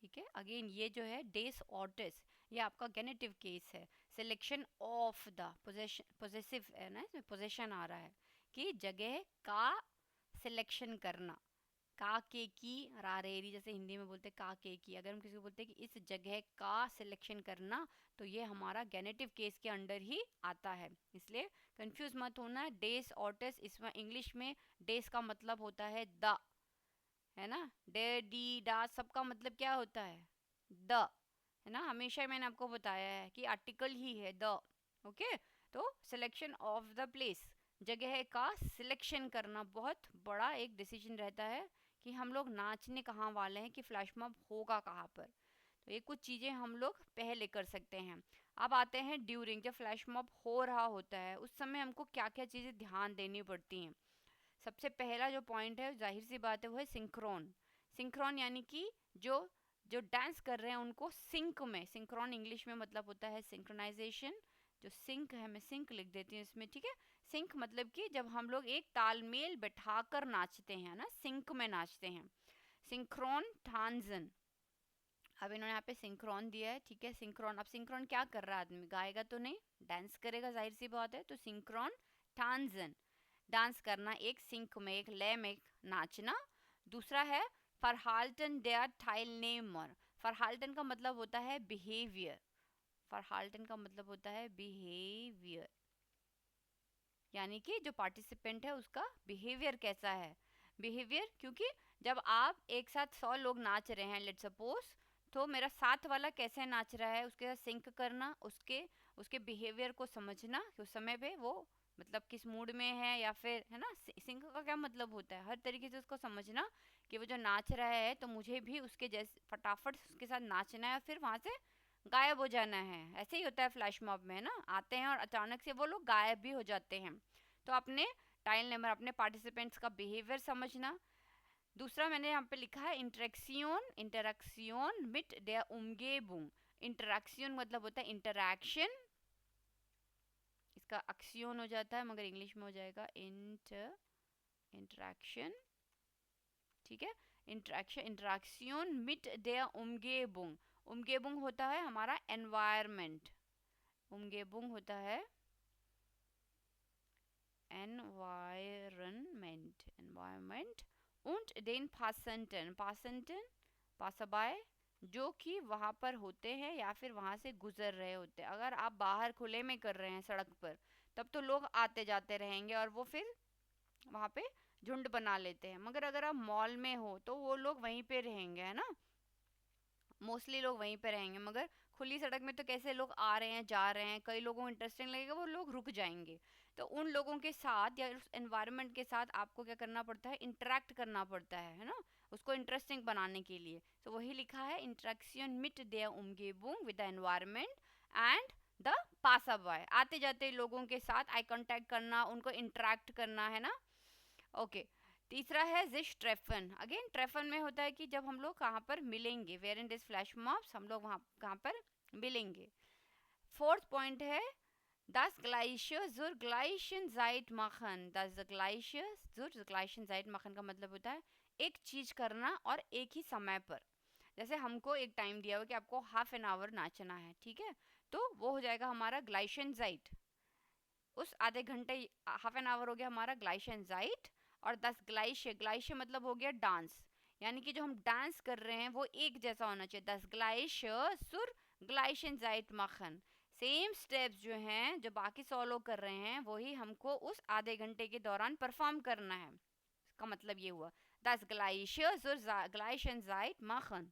ठीक है। अगेन ये जो है डेस ऑर्टिस, ये आपका गेनेटिव केस है। Selection of the possession, possessive है ना, इसमें पोजेशन आ रहा है कि जगह का सिलेक्शन करना। का के की रारेरी, जैसे हिंदी में बोलते हैं का के की, अगर हम किसी को बोलते हैं कि इस जगह का सिलेक्शन करना, तो ये हमारा गेनेटिव केस के अंडर ही आता है, इसलिए कंफ्यूज मत होना। डेस ऑर्टिस, इसमें इंग्लिश में डेस का मतलब होता है द, है ना, डे डी डा सबका मतलब क्या होता है, द, है ना। हमेशा ही मैंने आपको बताया है कि आर्टिकल ही है द, ओके। तो सिलेक्शन ऑफ द प्लेस, जगह का सिलेक्शन करना बहुत बड़ा एक डिसीजन रहता है कि हम लोग नाचने कहाँ वाले हैं, कि फ्लैश मॉब होगा कहाँ पर। तो ये कुछ चीज़ें हम लोग पहले कर सकते हैं। अब आते हैं ड्यूरिंग, जब फ्लैश मॉब हो रहा होता है उस समय हमको क्या क्या चीज़ें ध्यान देनी पड़ती हैं। सबसे पहला जो पॉइंट है, जाहिर सी बात है, वो है सिंक्रोन। सिंक्रोन यानी कि जो जो डांस कर रहे हैं उनको सिंक में, सिंक्रोन इंग्लिश में मतलब होता है सिंक्रोनाइजेशन। जो सिंक है, मैं सिंक लिख देती हूँ इसमें, ठीक है। सिंक मतलब कि जब हम लोग एक तालमेल बैठाकर नाचते हैं ना, सिंक में नाचते हैं। सिंक्रोन टांजन, अब इन्होंने यहाँ पे सिंक्रोन दिया है, ठीक है। सिंक्रोन, अब सिंक्रोन क्या कर रहा है आदमी, गाएगा तो नहीं, डांस करेगा, जाहिर सी बात है। तो सिंक्रोन टांजन, डांस करना, एक सिंक में, एक लय में नाचना। दूसरा है फरहाल्टन डेयर टाइल नेमर। फरहाल्टन का मतलब होता है बिहेवियर, फरहाल्टन का मतलब होता है बिहेवियर, यानी कि जो पार्टिसिपेंट है उसका बिहेवियर कैसा है। बिहेवियर, क्योंकि जब आप एक साथ 100 लोग नाच रहे हैं, लेट सपोज, तो मेरा साथ वाला कैसे नाच रहा है उसके साथ सिंक करना, उसके उसके बिहेवियर को समझना कि उस समय पे वो मतलब किस मूड में है, या फिर, है ना, सिंक का क्या मतलब होता है, हर तरीके से उसको समझना कि वो जो नाच रहा है तो मुझे भी उसके जैसे फटाफट उसके साथ नाचना है, फिर वहाँ से गायब हो जाना है। ऐसे ही होता है फ्लैश मॉब में, है ना, आते हैं और अचानक से वो लोग गायब भी हो जाते हैं। तो अपने टाइल नंबर, अपने पार्टिसिपेंट्स का बिहेवियर समझना। दूसरा मैंने यहाँ पे लिखा है इंटरेक्शन, इंटरेक्शन मिट der Umgebung। इंटरेक्शन मतलब होता है इंटरैक्शन, इसका एक्सियन हो जाता है मगर इंग्लिश में हो जाएगा इंटरैक्शन, ठीक है। इंटरेक्शन, इंटरेक्शन मिट der Umgebung। Umgebung होता है हमारा एनवायरमेंट, Umgebung होता है environment, environment. und den Passenden, Passenden, Passerby, जो कि वहाँ पर होते हैं या फिर वहाँ से गुजर रहे होते हैं। अगर आप बाहर खुले में कर रहे हैं सड़क पर, तब तो लोग आते जाते रहेंगे और वो फिर वहाँ पे झुंड बना लेते हैं। मगर अगर आप मॉल में हो तो वो लोग वहीं पे रहेंगे, है ना, मोस्टली लोग वहीं पे रहेंगे। मगर खुली सड़क में तो कैसे लोग आ रहे हैं जा रहे हैं, कई लोगों को इंटरेस्टिंग लगेगा, वो लोग रुक जाएंगे। तो उन लोगों के साथ या उस एनवायरनमेंट के साथ आपको क्या करना पड़ता है, इंटरेक्ट करना पड़ता है ना, उसको इंटरेस्टिंग बनाने के लिए। तो वही लिखा है इंटरेक्शन मिट der Umgebung with the environment and the passerby, आते जाते लोगों के साथ आई कांटेक्ट करना, उनको इंटरेक्ट करना, है ना। ओके, तीसरा है जिश ट्रेफन। अगेन ट्रेफन में होता है कि जब हम लोग कहाँ पर मिलेंगे, वेयर इन दिस फ्लैश मॉब्स, हम लोग वहाँ कहाँ पर मिलेंगे। फोर्थ पॉइंट है das Gleiche zur gleichen Zeit machen। das Gleiche zur gleichen Zeit machen का मतलब होता है एक चीज करना और एक ही समय पर। जैसे हमको एक टाइम दिया हुआ कि आपको हाफ एन आवर नाचना है, ठीक है, तो वो हो जाएगा हमारा ग्लाइशन जाइट। उस आधे घंटे, हाफ एन आवर हो गया हमारा ग्लाइशन जाइट। और 10 ग्लाइशे, ग्लाइशे मतलब हो गया डांस, यानी कि जो हम डांस कर रहे हैं वो एक जैसा होना चाहिए। 10 ग्लाइशे सुर ग्लाइशन जाइट मखन, सेम स्टेप्स जो हैं जो बाकी 100 लोग कर रहे हैं वही हमको उस आधे घंटे के दौरान परफॉर्म करना है। इसका मतलब ये हुआ 10 ग्लाइशे सुर ग्लाइशन जाइट मखन।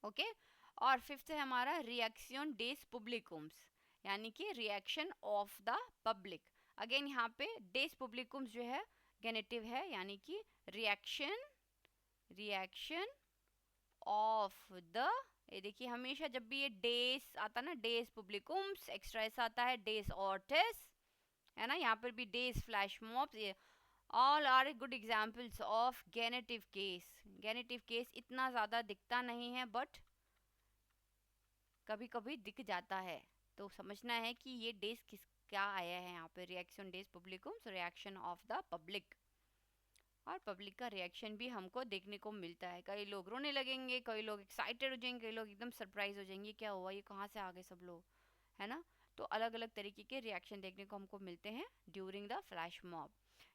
ओके, और फिफ्थ है हमारा रिएक्शन डेस पब्लिकम्स, यानी कि reaction of the public. Again यहाँ पे डेस पब्लिकम्स जो है गेनेटिव है, यानी कि रिएक्शन, रिएक्शन ऑफ द, ये देखिए हमेशा जब भी ये डेस आता ना, डेस पब्लिकम्स एक्स्ट्रा ऐसा आता है, डेस ऑर्टिस, है ना, यहाँ पर भी डेस फ्लैश मॉब्स, ये all are good examples of genitive case. Genitive case इतना ज़्यादा दिखता नहीं है बट कभी कभी दिख जाता है, तो समझना है कि ये डेज किस क्या आया है यहाँ पे, रिएक्शन डेज पब्लिकम्स, रिएक्शन ऑफ द पब्लिक। और पब्लिक का रिएक्शन भी हमको देखने को मिलता है, कई लोग रोने लगेंगे, कई लोग एक्साइटेड हो जाएंगे, कई लोग एकदम सरप्राइज हो जाएंगे, क्या हुआ, ये कहाँ से आ गए सब लोग, है ना। तो अलग अलग तरीके के रिएक्शन देखने को हमको मिलते हैं ड्यूरिंग द फ्लैश मॉब।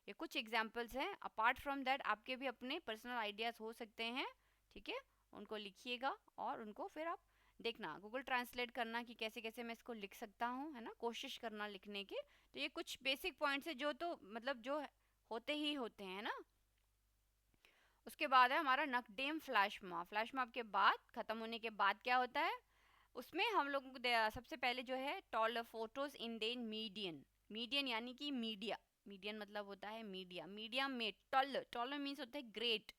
ये कुछ एग्जाम्पल्स हैं, अपार्ट फ्रॉम दैट आपके भी अपने पर्सनल आइडियाज हो सकते हैं, ठीक है, उनको लिखिएगा और उनको फिर आप देखना, गूगल ट्रांसलेट करना कि कैसे कैसे मैं इसको लिख सकता हूँ, है ना, कोशिश करना लिखने की। तो ये कुछ बेसिक पॉइंट्स है जो तो मतलब जो होते ही होते हैं ना। उसके बाद है हमारा नकडेम फ्लैश मॉब। फ्लैश मॉब के बाद खत्म होने के बाद क्या होता है, उसमें हम लोगों को सबसे पहले जो है टॉल फोटोज इन देन मीडियन। मीडियन यानी कि मीडिया, मीडियन मतलब होता है मीडिया, मीडिया में टॉल, टॉल मीन्स होता है great,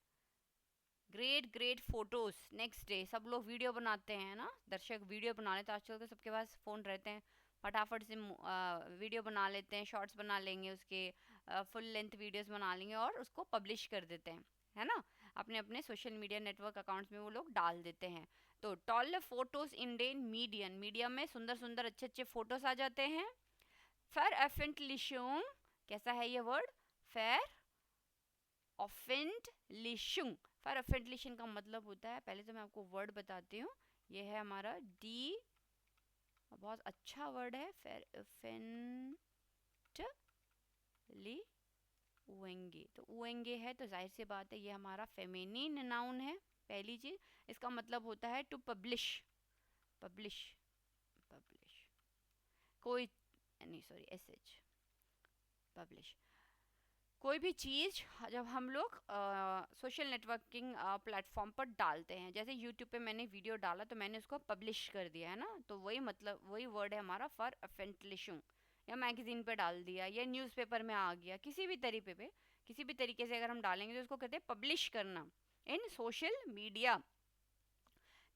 great great photos. Next day सब लोग वीडियो बनाते हैं ना, दर्शक वीडियो बना लेते हैं, आजकल तो सबके पास फ़ोन रहते हैं, फटाफट से वीडियो बना लेते हैं, शॉर्ट्स बना लेंगे उसके, फुल लेंथ वीडियोस बना लेंगे और उसको पब्लिश कर देते हैं, है ना, अपने अपने सोशल मीडिया नेटवर्क अकाउंट्स में वो लोग डाल देते हैं। तो टॉल फोटोज इन डेन मीडियन, मीडियम में सुंदर सुंदर अच्छे अच्छे फोटोज आ जाते हैं। फेर एफेंटलिशुंग, कैसा है ये वर्ड, फेर ऑफेंटलिशुंग। फेर ऑफेंटलिशन का मतलब होता है, पहले तो मैं आपको वर्ड बताती हूँ, ये है हमारा डी, बहुत अच्छा वर्ड है, फेर ऑफेंटली उएंगे। तो उएंगे है तो जाहिर सी बात है ये हमारा फेमिनिन नाउन है, पहली चीज। इसका मतलब होता है टू पब्लिश, पब्लिश, पब्लिश, कोई नहीं, सॉरी एस एच, पब्लिश, कोई भी चीज़ जब हम लोग सोशल नेटवर्किंग प्लेटफॉर्म पर डालते हैं, जैसे यूट्यूब पे मैंने वीडियो डाला तो मैंने उसको पब्लिश कर दिया, है ना, तो वही मतलब वही वर्ड है हमारा फॉर अफेंटलिशिंग। या मैगजीन पे डाल दिया या न्यूज़पेपर में आ गया, किसी भी तरीके पे, किसी भी तरीके से अगर हम डालेंगे तो उसको कहते हैं पब्लिश करना इन सोशल मीडिया।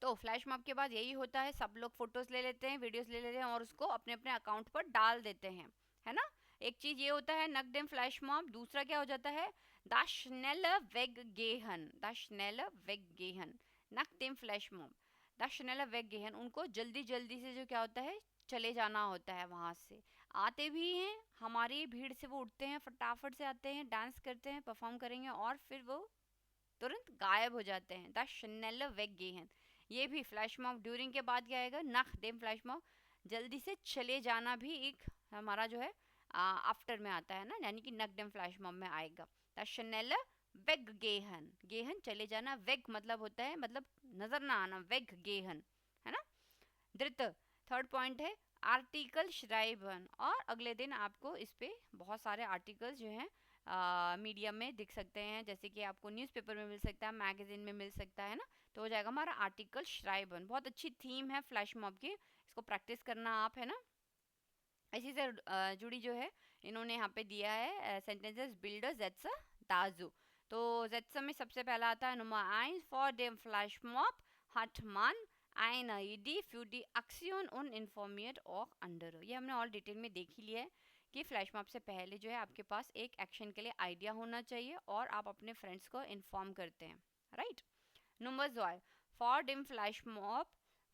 तो फ्लैश मॉब के बाद यही होता है, सब लोग फोटोज ले लेते हैं, वीडियोस ले लेते हैं और उसको अपने अपने अकाउंट पर डाल देते हैं, है ना। एक चीज ये होता है नकदेम फ्लैश मॉब। दूसरा क्या हो जाता है, द स्नेले वेगगेहन, द स्नेले वेगगेहन, नकदेम फ्लैश मॉब, द स्नेले वेगगेहन। उनको जल्दी जल्दी से जो क्या होता है, चले जाना होता है वहां से। आते भी हैं हमारी भीड़ से, वो उठते हैं फटाफट से, आते हैं, डांस करते हैं, परफॉर्म करेंगे और फिर वो तुरंत गायब हो जाते हैं। द स्नेले वेगगेहन। ये भी फ्लैश मॉब ड्यूरिंग के बाद क्या आएगा, नख देम फ्लैश मॉब, जल्दी से चले जाना भी एक हमारा जो है आफ्टर में आता है ना, यानी कि नक देम फ्लैश मॉब में आएगा। द स्नेले वेग गेहन, गेहन चले जाना, वेग मतलब होता है मतलब नजर ना आना, वेग गेहन, है ना। धृत थर्ड पॉइंट है आर्टिकल श्राइबन। और अगले दिन आपको इस पे बहुत सारे आर्टिकल्स जो हैं मीडिया में दिख सकते हैं, जैसे कि आपको न्यूज़पेपर में मिल सकता है, मैगजीन में मिल सकता है ना। तो हो जाएगा हमारा आर्टिकल श्राइबन। बहुत अच्छी थीम है फ्लैश मॉब की, इसको प्रैक्टिस करना आप, है ना। इसी से जुड़ी जो है इन्होंने यहाँ पे दिया है सेंटेंसेस बिल्डर जेट्स दाजू। तो जेट्स में सबसे पहला आता है number 1 for them flash mob hat man eine Idee für die Aktion und informiert auch andere। ये हमने और डिटेल में देख ही लिया है कि फ्लैश मॉब से पहले जो है आपके पास एक एक्शन के लिए आइडिया होना चाहिए और आप अपने फ्रेंड्स को इन्फॉर्म करते हैं, right. Number 2 for them flash mob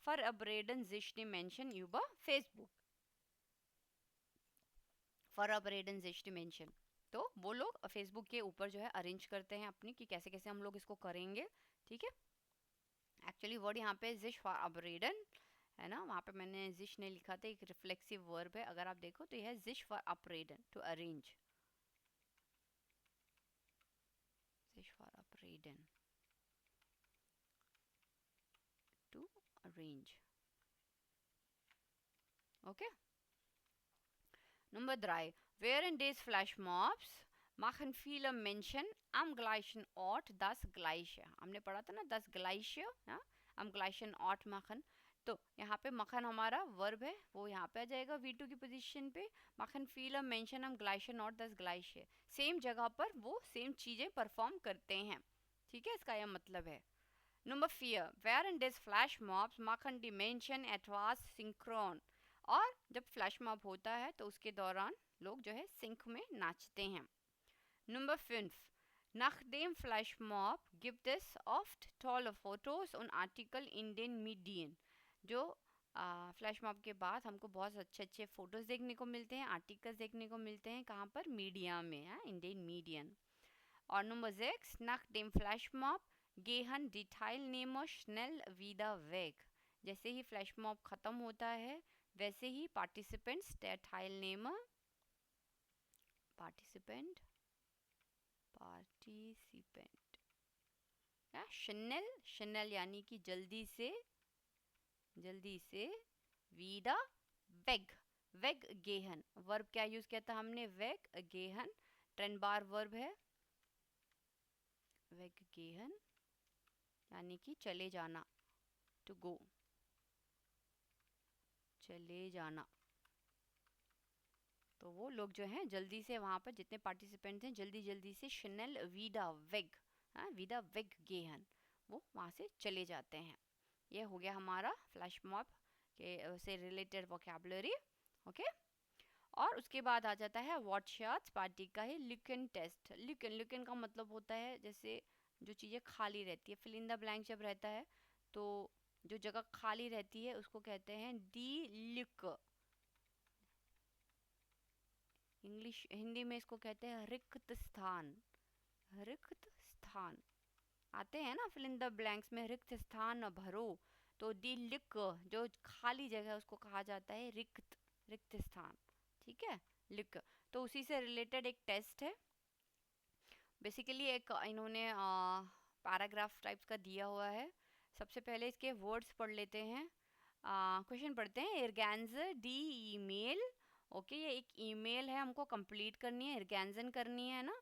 verabredet sich die Menschen über Facebook, verabredet sich die Menschen। तो वो लोग फेसबुक के ऊपर जो है अरेंज करते हैं अपनी कि कैसे कैसे हम लोग इसको करेंगे, ठीक है। एक्चुअली वर्ड यहाँ पे जिश फॉर अपरेडन है ना, वहाँ पे मैंने जिश ने लिखा था, एक रिफ्लेक्सिव वर्ब है, अगर आप देखो तो यह है जिश फॉर अपरेडन, टू अरेंज, जिश फॉर अपरेडन, to arrange, okay. Nummer 3. Während des Flashmobs machen viele Menschen am gleichen Ort das Gleiche। हमने पढ़ा था ना das Gleiche, ja? am gleichen Ort machen। तो यहाँ पे मखन हमारा वर्ब है, वो यहाँ पे आ जाएगा V2 की पोजीशन पे। मखन viele Menschen am gleichen Ort das Gleiche, same जगह पर वो सेम चीज़ें परफॉर्म करते हैं, ठीक है, इसका यह मतलब है। Nummer 4. Während des Flashmobs machen die Menschen etwas synchron। और जब फ्लैश मॉब होता है तो उसके दौरान लोग जो है सिंक में नाचते हैं। Nummer 5. Nach dem Flashmob gibt es oft tolle Fotos und Artikel in den Medien। जो फ्लैश मॉब के बाद हमको बहुत अच्छे अच्छे फोटोज देखने को मिलते हैं, आर्टिकल्स देखने को मिलते हैं, कहाँ पर, मीडिया में, इन den Medien। और number 6, nach dem Flashmob gehen die Teilnehmer schnell wieder weg। जैसे ही फ्लैश मॉब खत्म होता है वैसे ही पार्टिसिपेंट्स, Teilnehmer, पार्टिसिपेंट, पार्टिसिपेंट, या schnell, schnell यानी कि जल्दी से, जल्दी से, wieder weg, weg gehen। Verb क्या यूज किया था हमने, weg gehen, 10 बार वर्ब है, weg gehen यानी कि चले जाना, to go, चले जाना। तो वो लोग जो हैं जल्दी से वहाँ पर जितने पार्टिसिपेंट्स हैं जल्दी जल्दी से schnell wieder weg, हाँ wieder weg gehen, वो वहाँ से चले जाते हैं। ये हो गया हमारा फ्लैश मॉब के से रिलेटेड वोकैबुलरी, ओके। और उसके बाद आ जाता है व्हाट पार्टी का ही लिकन टेस्ट। लिकन, लिकन का मतलब होता है जैसे जो चीज़ें खाली रहती है, फिल इन द ब्लैंक जब रहता है तो जो जगह खाली रहती है उसको कहते हैं डी लिक। इंग्लिश, हिंदी में इसको कहते हैं रिक्त स्थान, रिक्त स्थान। आते हैं ना फिल इन द ब्लैंक्स में, रिक्त स्थान भरो, तो दी लिक जो खाली जगह है उसको कहा जाता है रिक्त, रिक्त स्थान, ठीक है, लिक। तो उसी से रिलेटेड एक टेस्ट है, बेसिकली एक इन्होंने पैराग्राफ टाइप्स का दिया हुआ है। सबसे पहले इसके वर्ड्स पढ़ लेते हैं, क्वेश्चन पढ़ते हैं। इर्गैंजर डी ईमेल, ओके, ये एक ईमेल है, हमको कंप्लीट करनी है, इर्गैंजन करनी है ना।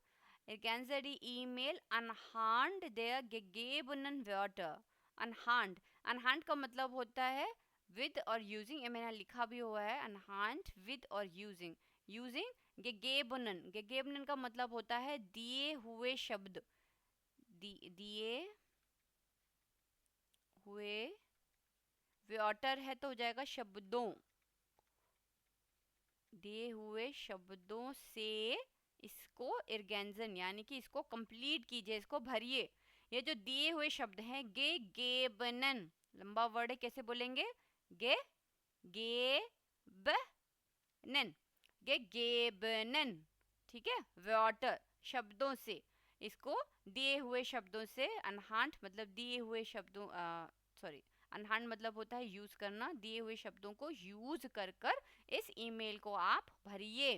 इर्गैंजर डी ईमेल अनहांड देयर gegebenen Wörter। अनहांड, अनहांड का मतलब होता है विद और यूजिंग, ये मैंने लिखा भी हुआ है, अनहांड विद और यूजिंग, यूजिंग gegebenen। gegebenen का मतलब होता है दिए हुए शब्द, दिए हुए व्याटर है तो हो जाएगा शब्दों, दिए हुए शब्दों से इसको इर्गेंजन यानी कि इसको कंप्लीट कीजिए, इसको भरिए। ये जो दिए हुए शब्द हैं गे गेबनन, लंबा वर्ड है, कैसे बोलेंगे? गे गेबनन, गे गेबनन, ठीक है। वाटर शब्दों से, इसको दिए हुए शब्दों से, अनहांट मतलब दिए हुए शब्दों, सॉरी अनहांट मतलब होता है यूज करना, दिए हुए शब्दों को यूज कर कर इस ईमेल को आप भरिए,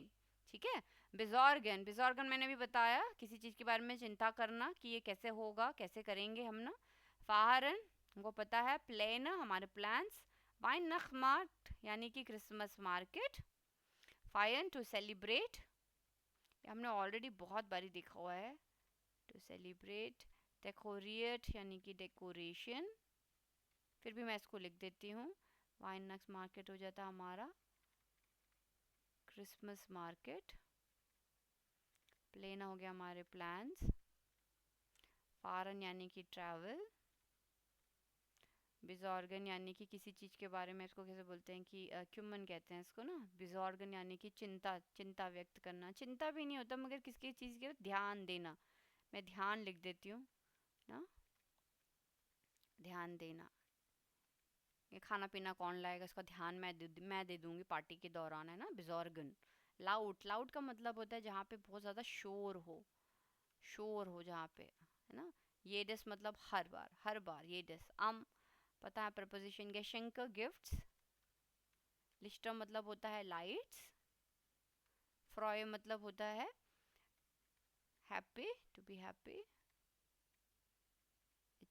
ठीक है। बिजॉर्गन, बिजॉर्गन मैंने भी बताया, किसी चीज के बारे में चिंता करना कि ये कैसे होगा, कैसे करेंगे हम ना। फाहरन हमको पता है, प्लेन हमारे प्लान्स, वाइनखमार्ट यानी कि क्रिसमस मार्केट, फायन टू सेलिब्रेट, हमने ऑलरेडी बहुत बारी देखा हुआ है, टू सेलिब्रेट, डेकोरेट यानी कि डेकोरेशन, फिर भी मैं इसको लिख देती हूँ, वाइनक्स मार्केट हो जाता हमारा क्रिसमस मार्केट, प्लेन हो गया हमारे प्लान्स, फारन यानी कि ट्रैवल, बिजॉर्गन यानी कि किसी चीज़ के बारे में, इसको कैसे बोलते हैं कि क्यूमन कहते हैं इसको ना, बिजॉर्गन यानी कि चिंता, चिंता व्यक्त करना, चिंता भी नहीं होता मगर किसी चीज़ के ध्यान देना, मैं ध्यान लिख देती हूँ ना, ध्यान देना, ये खाना पीना कौन लाएगा इसका ध्यान मैं दे दूंगी पार्टी के दौरान, है ना, बिजॉर्गन। लाउड, लाउड का मतलब होता है जहाँ पे बहुत ज़्यादा शोर हो, शोर हो जहाँ पे, है ना। ये डिस मतलब हर बार ये डिस, पता है प्रपोजिशन के, शंक गिफ्ट्स, लिस्टर मतलब होता है लाइट्स, फ्रॉय मतलब होता है happy, to be happy,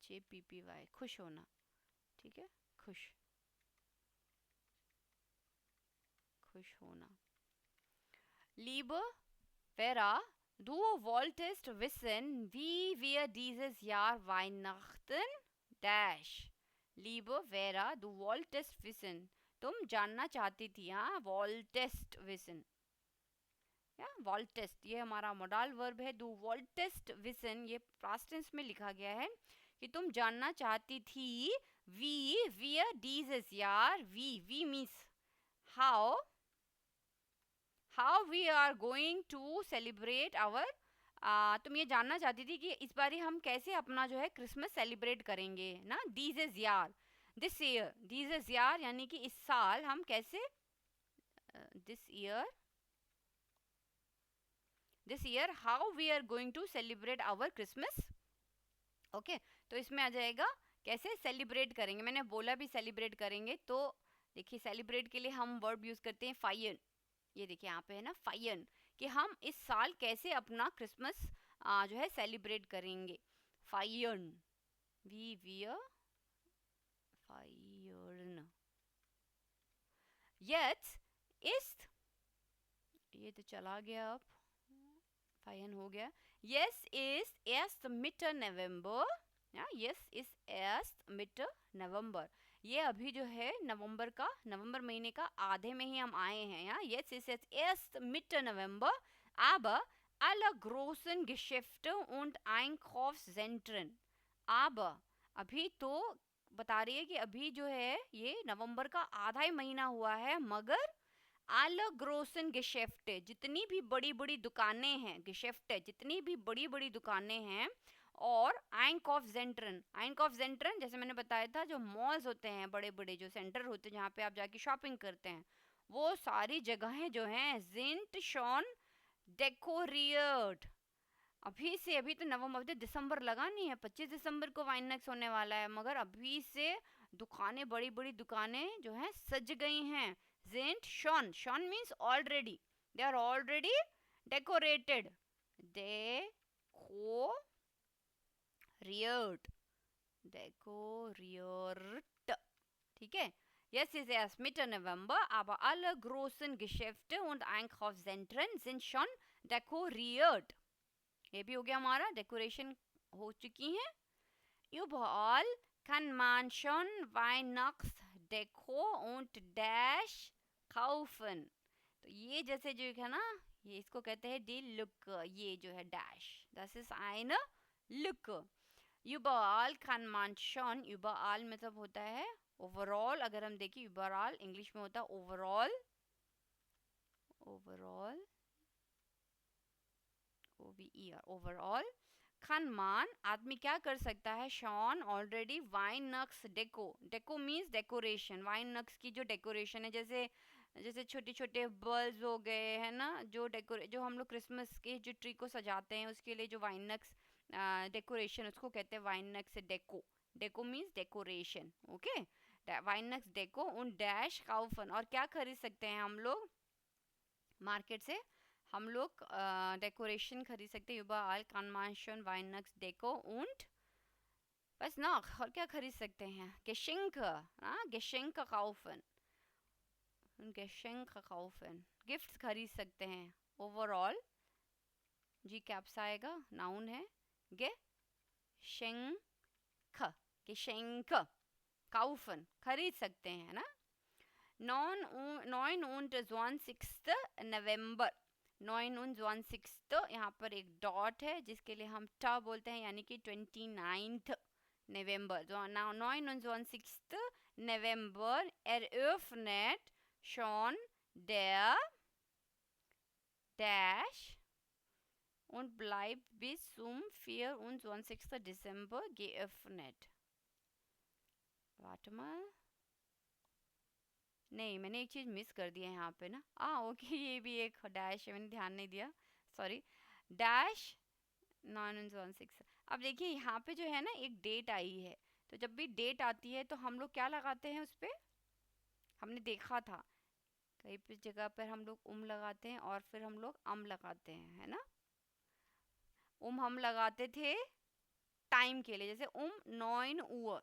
HAPPY खुश होना, ठीक है, खुश, खुश होना। लीबर वेरा du wolltest wissen wie wir dieses Jahr Weihnachten dash, liebe Vera du wolltest wissen, तुम जानना चाहती थी, हाँ, wolltest wissen या wolltest, ये हमारा मोडाल वर्ब है, du wolltest wissen ये पास्ट टेंस में लिखा गया है कि तुम जानना चाहती थी, wie wir dieses Jahr, wie means how we are going to celebrate our, तुम ये जानना चाहती थी कि इस बारी हम कैसे अपना जो है क्रिसमस सेलिब्रेट करेंगे ना, दिस यार, दिस ईयर यानी कि इस साल हम कैसे, this year how we are going to celebrate our Christmas, okay. तो इसमें आ जाएगा कैसे सेलिब्रेट करेंगे, मैंने बोला भी सेलिब्रेट करेंगे, तो देखिए सेलिब्रेट के लिए हम वर्ब यूज करते हैं फायर, ये देखिए यहाँ पे है ना फायन, कि हम इस साल कैसे अपना क्रिसमस जो है सेलिब्रेट करेंगे, फायन, वी वियर फायर्न, यस इस, ये तो चला गया, अब फायन हो गया, यस इस एस्ट मिटर नवंबर, यस इस एस्ट मिटर नवंबर, ये अभी जो है नवंबर महीने का आधे में ही हम आए हैं, या jetzt ist es erst Mitte November, aber alle großen Geschäfte und Einkaufszentren, aber अभी तो बता रही है कि अभी जो है ये नवंबर का आधा ही महीना हुआ है, मगर alle großen Geschäfte जितनी भी बड़ी बड़ी दुकानें हैं, Geschäfte जितनी भी बड़ी बड़ी दुकानें हैं, और आइंकॉफ जैसे मैंने बताया था, जो मॉल्स होते हैं बड़े बड़े, जो सेंटर होते हैं जहाँ पे आप जाके शॉपिंग करते हैं, वो सारी जगहें जो हैं जिंट शॉन डेकोरियर्ड, अभी से, अभी तो नवंबर, अभी तो दिसंबर लगा नहीं है, 25 दिसंबर को वाइनक्स होने वाला है, मगर अभी से दुकानें, बड़ी बड़ी दुकानें जो हैं सज गई हैं, जिंट शॉन, शॉन means already, they are already decorated, डेकोरियर्ड, dekoriert, ठीक है। Jetzt ist erst Mitte November, aber alle großen Geschäfte und Einkaufszentren sind schon dekoriert, ये भी हो गया हमारा, डेकोरेशन हो चुकी है। Überall kann man schon Weihnachtsdeko und Dash kaufen, तो ये जैसे जो है ना, ये इसको कहते हैं डी लुक, ये जो है dash, das ist eine Lücke, überall kann man schon, überall मतलब होता है ओवरऑल, अगर हम देखें überall इंग्लिश में होता है ओवरऑल, ओवरऑल OVER ओवरऑल। खान मान आदमी क्या कर सकता है, शॉन ऑलरेडी वाइन नक्स डेको, डेको मीन्स डेकोरेशन, वाइन नक्स की जो डेकोरेशन है, जैसे जैसे छोटे छोटे बल्ब हो गए है ना, जो हम लोग क्रिसमस के जो ट्री को सजाते हैं उसके लिए जो वाइन नक्स डेकोरेशन, उसको कहते हैं वाइन नक्स डेको, डेको मीन्स डेकोरेशन। ओके, वाइन नक्स डेको उन डैश काउफन, और क्या खरीद सकते हैं हम लोग मार्केट से, हम लोग डेकोरेशन खरीद सकते हैं überall kann man schon Weihnachtsdeko und बस ना, और क्या खरीद सकते हैं, Geschenke, Geschenke kaufen, Geschenke kaufen, gift खरीद सकते हैं। ओवरऑल जी कैप्स आएगा, नाउन है, Geschenke, Geschenke kaufen खरीद सकते हैं ना। 29 नवंबर, 29 यहाँ पर एक डॉट है जिसके लिए हम टा बोलते हैं, यानी कि 29 नवंबर, 29 नवंबर eröffnet schon der Dash und bleibt bis zum 24. Dezember geöffnet। Warte mal, नहीं मैंने एक चीज़ मिस कर दी है यहाँ पे ना, ओके ये भी एक डैश है, मैंने ध्यान नहीं दिया, सॉरी, डैश 916। अब देखिए यहाँ पे जो है ना एक डेट आई है, तो जब भी डेट आती है तो हम लोग क्या लगाते हैं उस पर, हमने देखा था कहीं पे जगह पर हम लोग लगाते हैं और फिर हम लोग लगाते हैं, है ना, हम लगाते थे टाइम के लिए, जैसे 9 Uhr,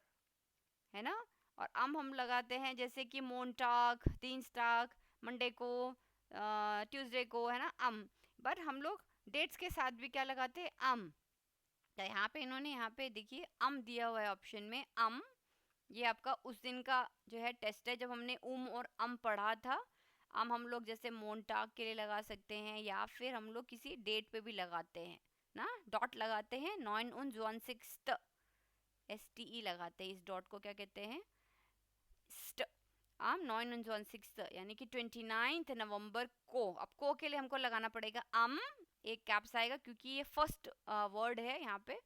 है ना, और हम लगाते हैं जैसे कि मोन्टाग, दिनस्टाग, मंडे को, ट्यूसडे को, है ना, बट हम लोग डेट्स के साथ भी क्या लगाते हैं, तो यहाँ पे इन्होंने यहाँ पे देखिए दिया हुआ है ऑप्शन में, ये आपका उस दिन का जो है टेस्ट है, जब हमने और पढ़ा था। हम लोग जैसे मोन्टाग के लिए लगा सकते हैं, या फिर हम लोग किसी डेट पे भी लगाते हैं ना, डॉट लगाते हैं, 9 STE लगाते हैं, इस डॉट को क्या कहते हैं, स्ट। 9 यानी कि 29 नवंबर को, अब को के लिए हमको लगाना पड़ेगा एक कैप्स आएगा क्योंकि ये फर्स्ट वर्ड है यहाँ पे,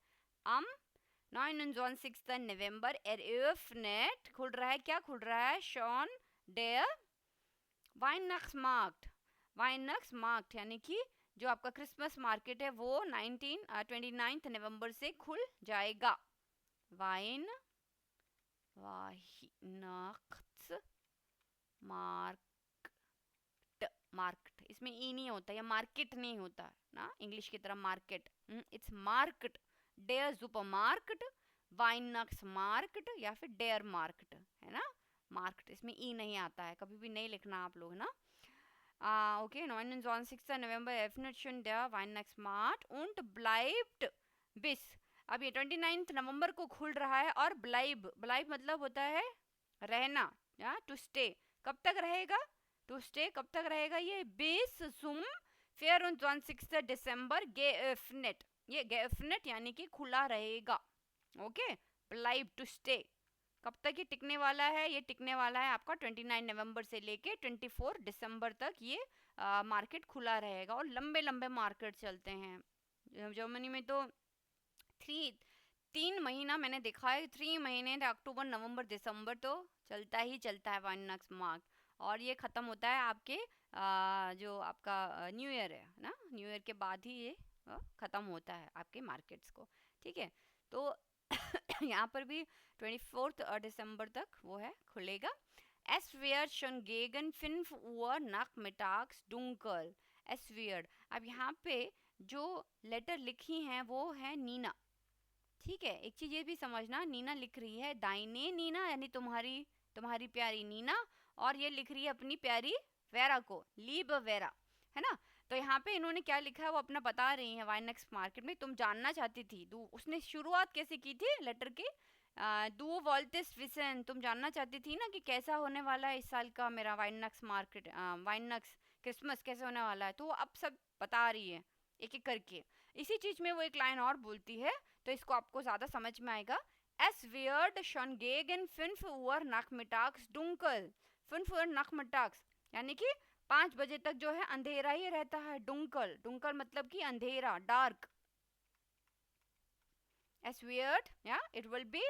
29 नवंबर eröffnet खुल रहा है, क्या खुल रहा है, शॉन डेयर Weihnachtsmarkt, Weihnachtsmarkt यानी कि जो आपका क्रिसमस मार्केट है वो 29 नवंबर से खुल जाएगा। मार्केट, इसमें ई नहीं होता या मार्केट नहीं होता ना, इंग्लिश की तरह मार्केट, इट्स मार्केट, डेयर सुपरमार्केट, वाइनक्स मार्केट, या फिर डेयर मार्केट, है ना, मार्केट, इसमें ई नहीं आता है, कभी भी नहीं लिखना आप लोग ना। Okay, 29 November öffnet schon der Weihnachtsmarkt und bleibt bis, अब ये 29 नवंबर को खुल रहा है, और ब्लाइब, ब्लाइब मतलब होता है रहना, या टू स्टे, कब तक रहेगा, टू स्टे कब तक रहेगा, ये bis zum 24. Dezember geöffnet, ये geöffnet यानी कि खुला रहेगा। ओके, ब्लाइब टू स्टे, कब तक ये टिकने वाला है, ये टिकने वाला है आपका 29 नवंबर से लेके 24 दिसंबर तक ये मार्केट खुला रहेगा, और लंबे लंबे मार्केट चलते हैं जर्मनी में, तो 3 महीना मैंने देखा है, 3 महीने, अक्टूबर नवंबर दिसंबर तो चलता ही चलता है वाइनक्समार्क, और ये ख़त्म होता है आपके जो आपका न्यू ईयर है ना, न्यू ईयर के बाद ही ये ख़त्म होता है आपके मार्केट्स को, ठीक है। तो यहाँ पर भी 24 दिसंबर तक वो है, खुलेगा। Es wird schon gegen 5 Uhr nachmittags dunkel, es wird, अब यहाँ पे जो लेटर लिखी हैं वो है नीना, ठीक है, एक चीज़ ये भी समझना, नीना लिख रही है दाइने नीना, यानी तुम्हारी प्यारी नीना, और ये लिख रही है अपनी प्यारी वेरा को, लीब वेरा, है ना। तो यहाँ पे इन्होंने क्या लिखा है वो अपना बता रही है, वाइनक्स मार्केट में तुम जानना चाहती थी, उसने शुरुआत कैसे की थी लेटर की, दू वॉल्टिस विसन, तुम जानना चाहती थी ना कि कैसा होने वाला है इस साल का मेरा वाइनक्स मार्केट, वाइनक्स क्रिसमस कैसे होने वाला है, तो वो अब सब बता रही है एक एक करके। इसी चीज़ में वो एक लाइन और बोलती है, तो इसको आपको ज़्यादा समझ में आएगा, Es wird schon gegen 5 Uhr nachmittags dunkel. 5 Uhr nachmittags यानी कि 5 बजे तक जो है अंधेरा ही रहता है. डुंकल, डुंकल मतलब कि अंधेरा, dark. Es wird, yeah, it will be,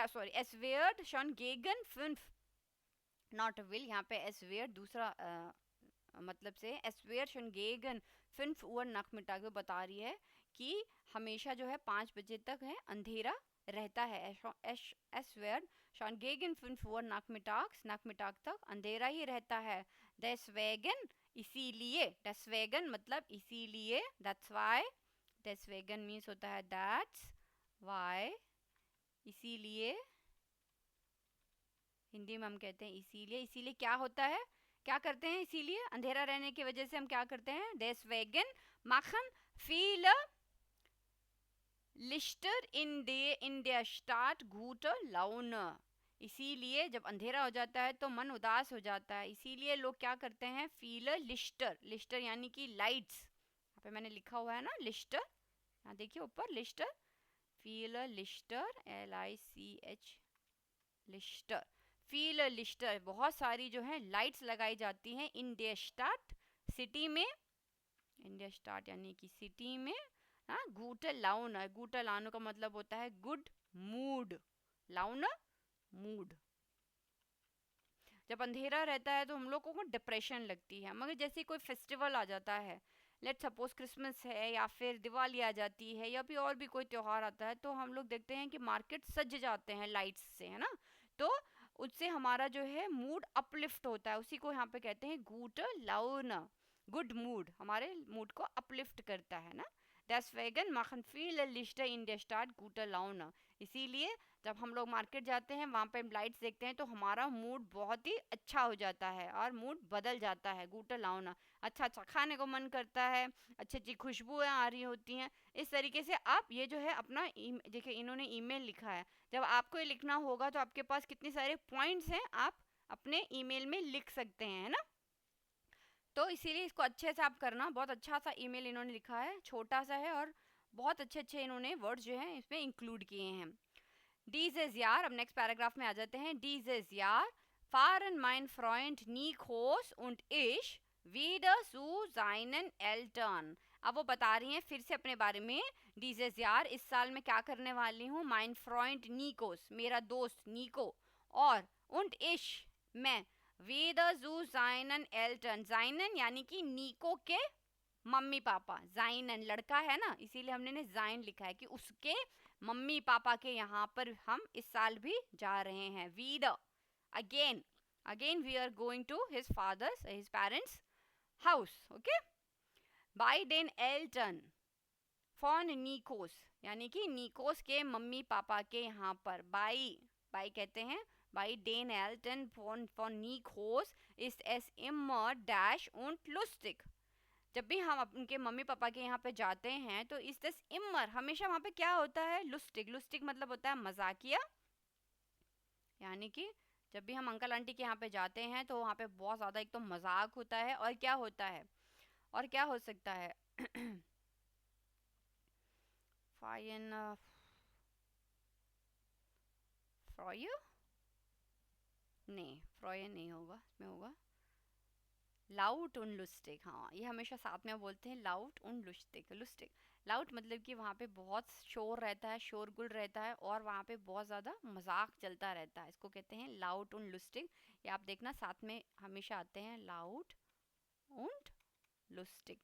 sorry, es wird schon gegen 5, not will, यहाँ पे es wird दूसरा मतलब से es wird schon gegen 5 Uhr nachmittag वो बता रही है कि हमेशा जो है 5 बजे तक है अंधेरा रहता है. Es wird schon gegen 5 Uhr nachmittags, nachmittag तक अंधेरा ही रहता है. Deswegen इसीलिए, deswegen मतलब इसीलिए, that's why, deswegen means होता है that's why, इसीलिए, हिंदी में हम कहते हैं इसीलिए. इसीलिए क्या होता है, क्या करते हैं इसीलिए, अंधेरा रहने की वजह से हम क्या करते हैं. Deswegen machen viele Lichter in der Stadt gute Laune. इसीलिए जब अंधेरा हो जाता है तो मन उदास हो जाता है. इसीलिए लोग क्या करते हैं, viele Lichter, लिस्टर यानी कि लाइट्स. यहाँ पे मैंने लिखा हुआ है ना लिस्टर, यहाँ देखिए ऊपर लिस्टर, viele Lichter, LICH, लिस्टर, viele Lichter, बहुत सारी जो है लाइट्स लगाई जाती हैं. इन der Stadt, सिटी में, इन der Stadt यानी कि सिटी में. हाँ, गूटे लाउन, गूटे लाउन का मतलब होता है गुड मूड. लाउन मूड. जब अंधेरा रहता है तो हम लोगों को डिप्रेशन लगती है. मगर जैसे कोई फेस्टिवल आ जाता है, लेट सपोज क्रिसमस है या फिर दिवाली आ जाती है या फिर और भी कोई त्यौहार आता है, तो हम लोग देखते हैं कि मार्केट सज जाते हैं लाइट्स से, है ना. तो उससे हमारा जो है मूड अपलिफ्ट होता है. उसी को यहाँ पे कहते हैं गुड लाउन. गुड मूड हमारे मूड को अपलिफ्ट करता है ना. Deswegen machen viele Lichter in der Stadt gute Laune. इसीलिए जब हम लोग मार्केट जाते हैं, वहाँ पे लाइट्स देखते हैं, तो हमारा मूड बहुत ही अच्छा हो जाता है और मूड बदल जाता है. गूटा लाउना, अच्छा अच्छा खाने को मन करता है, अच्छी अच्छी खुशबुएं आ रही होती हैं. इस तरीके से आप ये जो है अपना देखिए इन्होंने ईमेल लिखा है. जब आपको ये लिखना होगा तो आपके पास कितने सारे पॉइंट्स हैं, आप अपने ईमेल में लिख सकते हैं, है ना. तो इसीलिए इसको अच्छे से आप करना. बहुत अच्छा सा ईमेल इन्होंने लिखा है, छोटा सा है और बहुत अच्छे अच्छे इन्होंने वर्ड्स जो हैं इसमें इंक्लूड किए हैं. Dieses Jahr, अब नेक्स्ट पैराग्राफ में आ जाते हैं. Dieses Jahr fahren mein Freund Nikos und ich wieder zu seinen Eltern. अब वो बता रही हैं फिर से अपने बारे में. Dieses Jahr, इस साल मैं क्या करने वाली हूँ. Mein Freund Nikos, मेरा दोस्त निको, और und ich, मैं, wieder zu seinen Eltern. seinen यानी कि निको के मम्मी पापा. जाइनन लड़का है ना, इसीलिए हमने ने जाइन लिखा है कि उसके मम्मी पापा के यहाँ पर हम इस साल भी जा रहे हैं. wieder, again, again we are going to his parents house. okay, by den Eltern von Nikos, यानी कि निकोस के मम्मी पापा के यहाँ पर. बाई कहते हैं. Bei den Eltern von Nikos ist es immer dash und lustig. जब भी हम उनके मम्मी पापा के यहाँ पे जाते हैं तो इस दस इमर हमेशा वहाँ पे क्या होता है, लुस्टिक. लुस्टिक मतलब होता है मजाकिया. यानी कि जब भी हम अंकल आंटी के यहाँ पे जाते हैं तो वहाँ पे बहुत ज़्यादा एक तो मजाक होता है. और क्या होता है, और क्या हो सकता है, फाइन फ्रॉय, नहीं फ्रॉय नहीं होगा, इसमें होगा लाउट उन लुस्टिक. हाँ, ये हमेशा साथ में बोलते हैं लाउट उन लुस्टिक. लुस्टिक, लाउट मतलब कि वहाँ पे बहुत शोर रहता है, शोरगुल रहता है और वहाँ पे बहुत ज़्यादा मजाक चलता रहता है. इसको कहते हैं लाउट उन लुस्टिक. ये आप देखना साथ में हमेशा आते हैं लाउट उन लुस्टिक.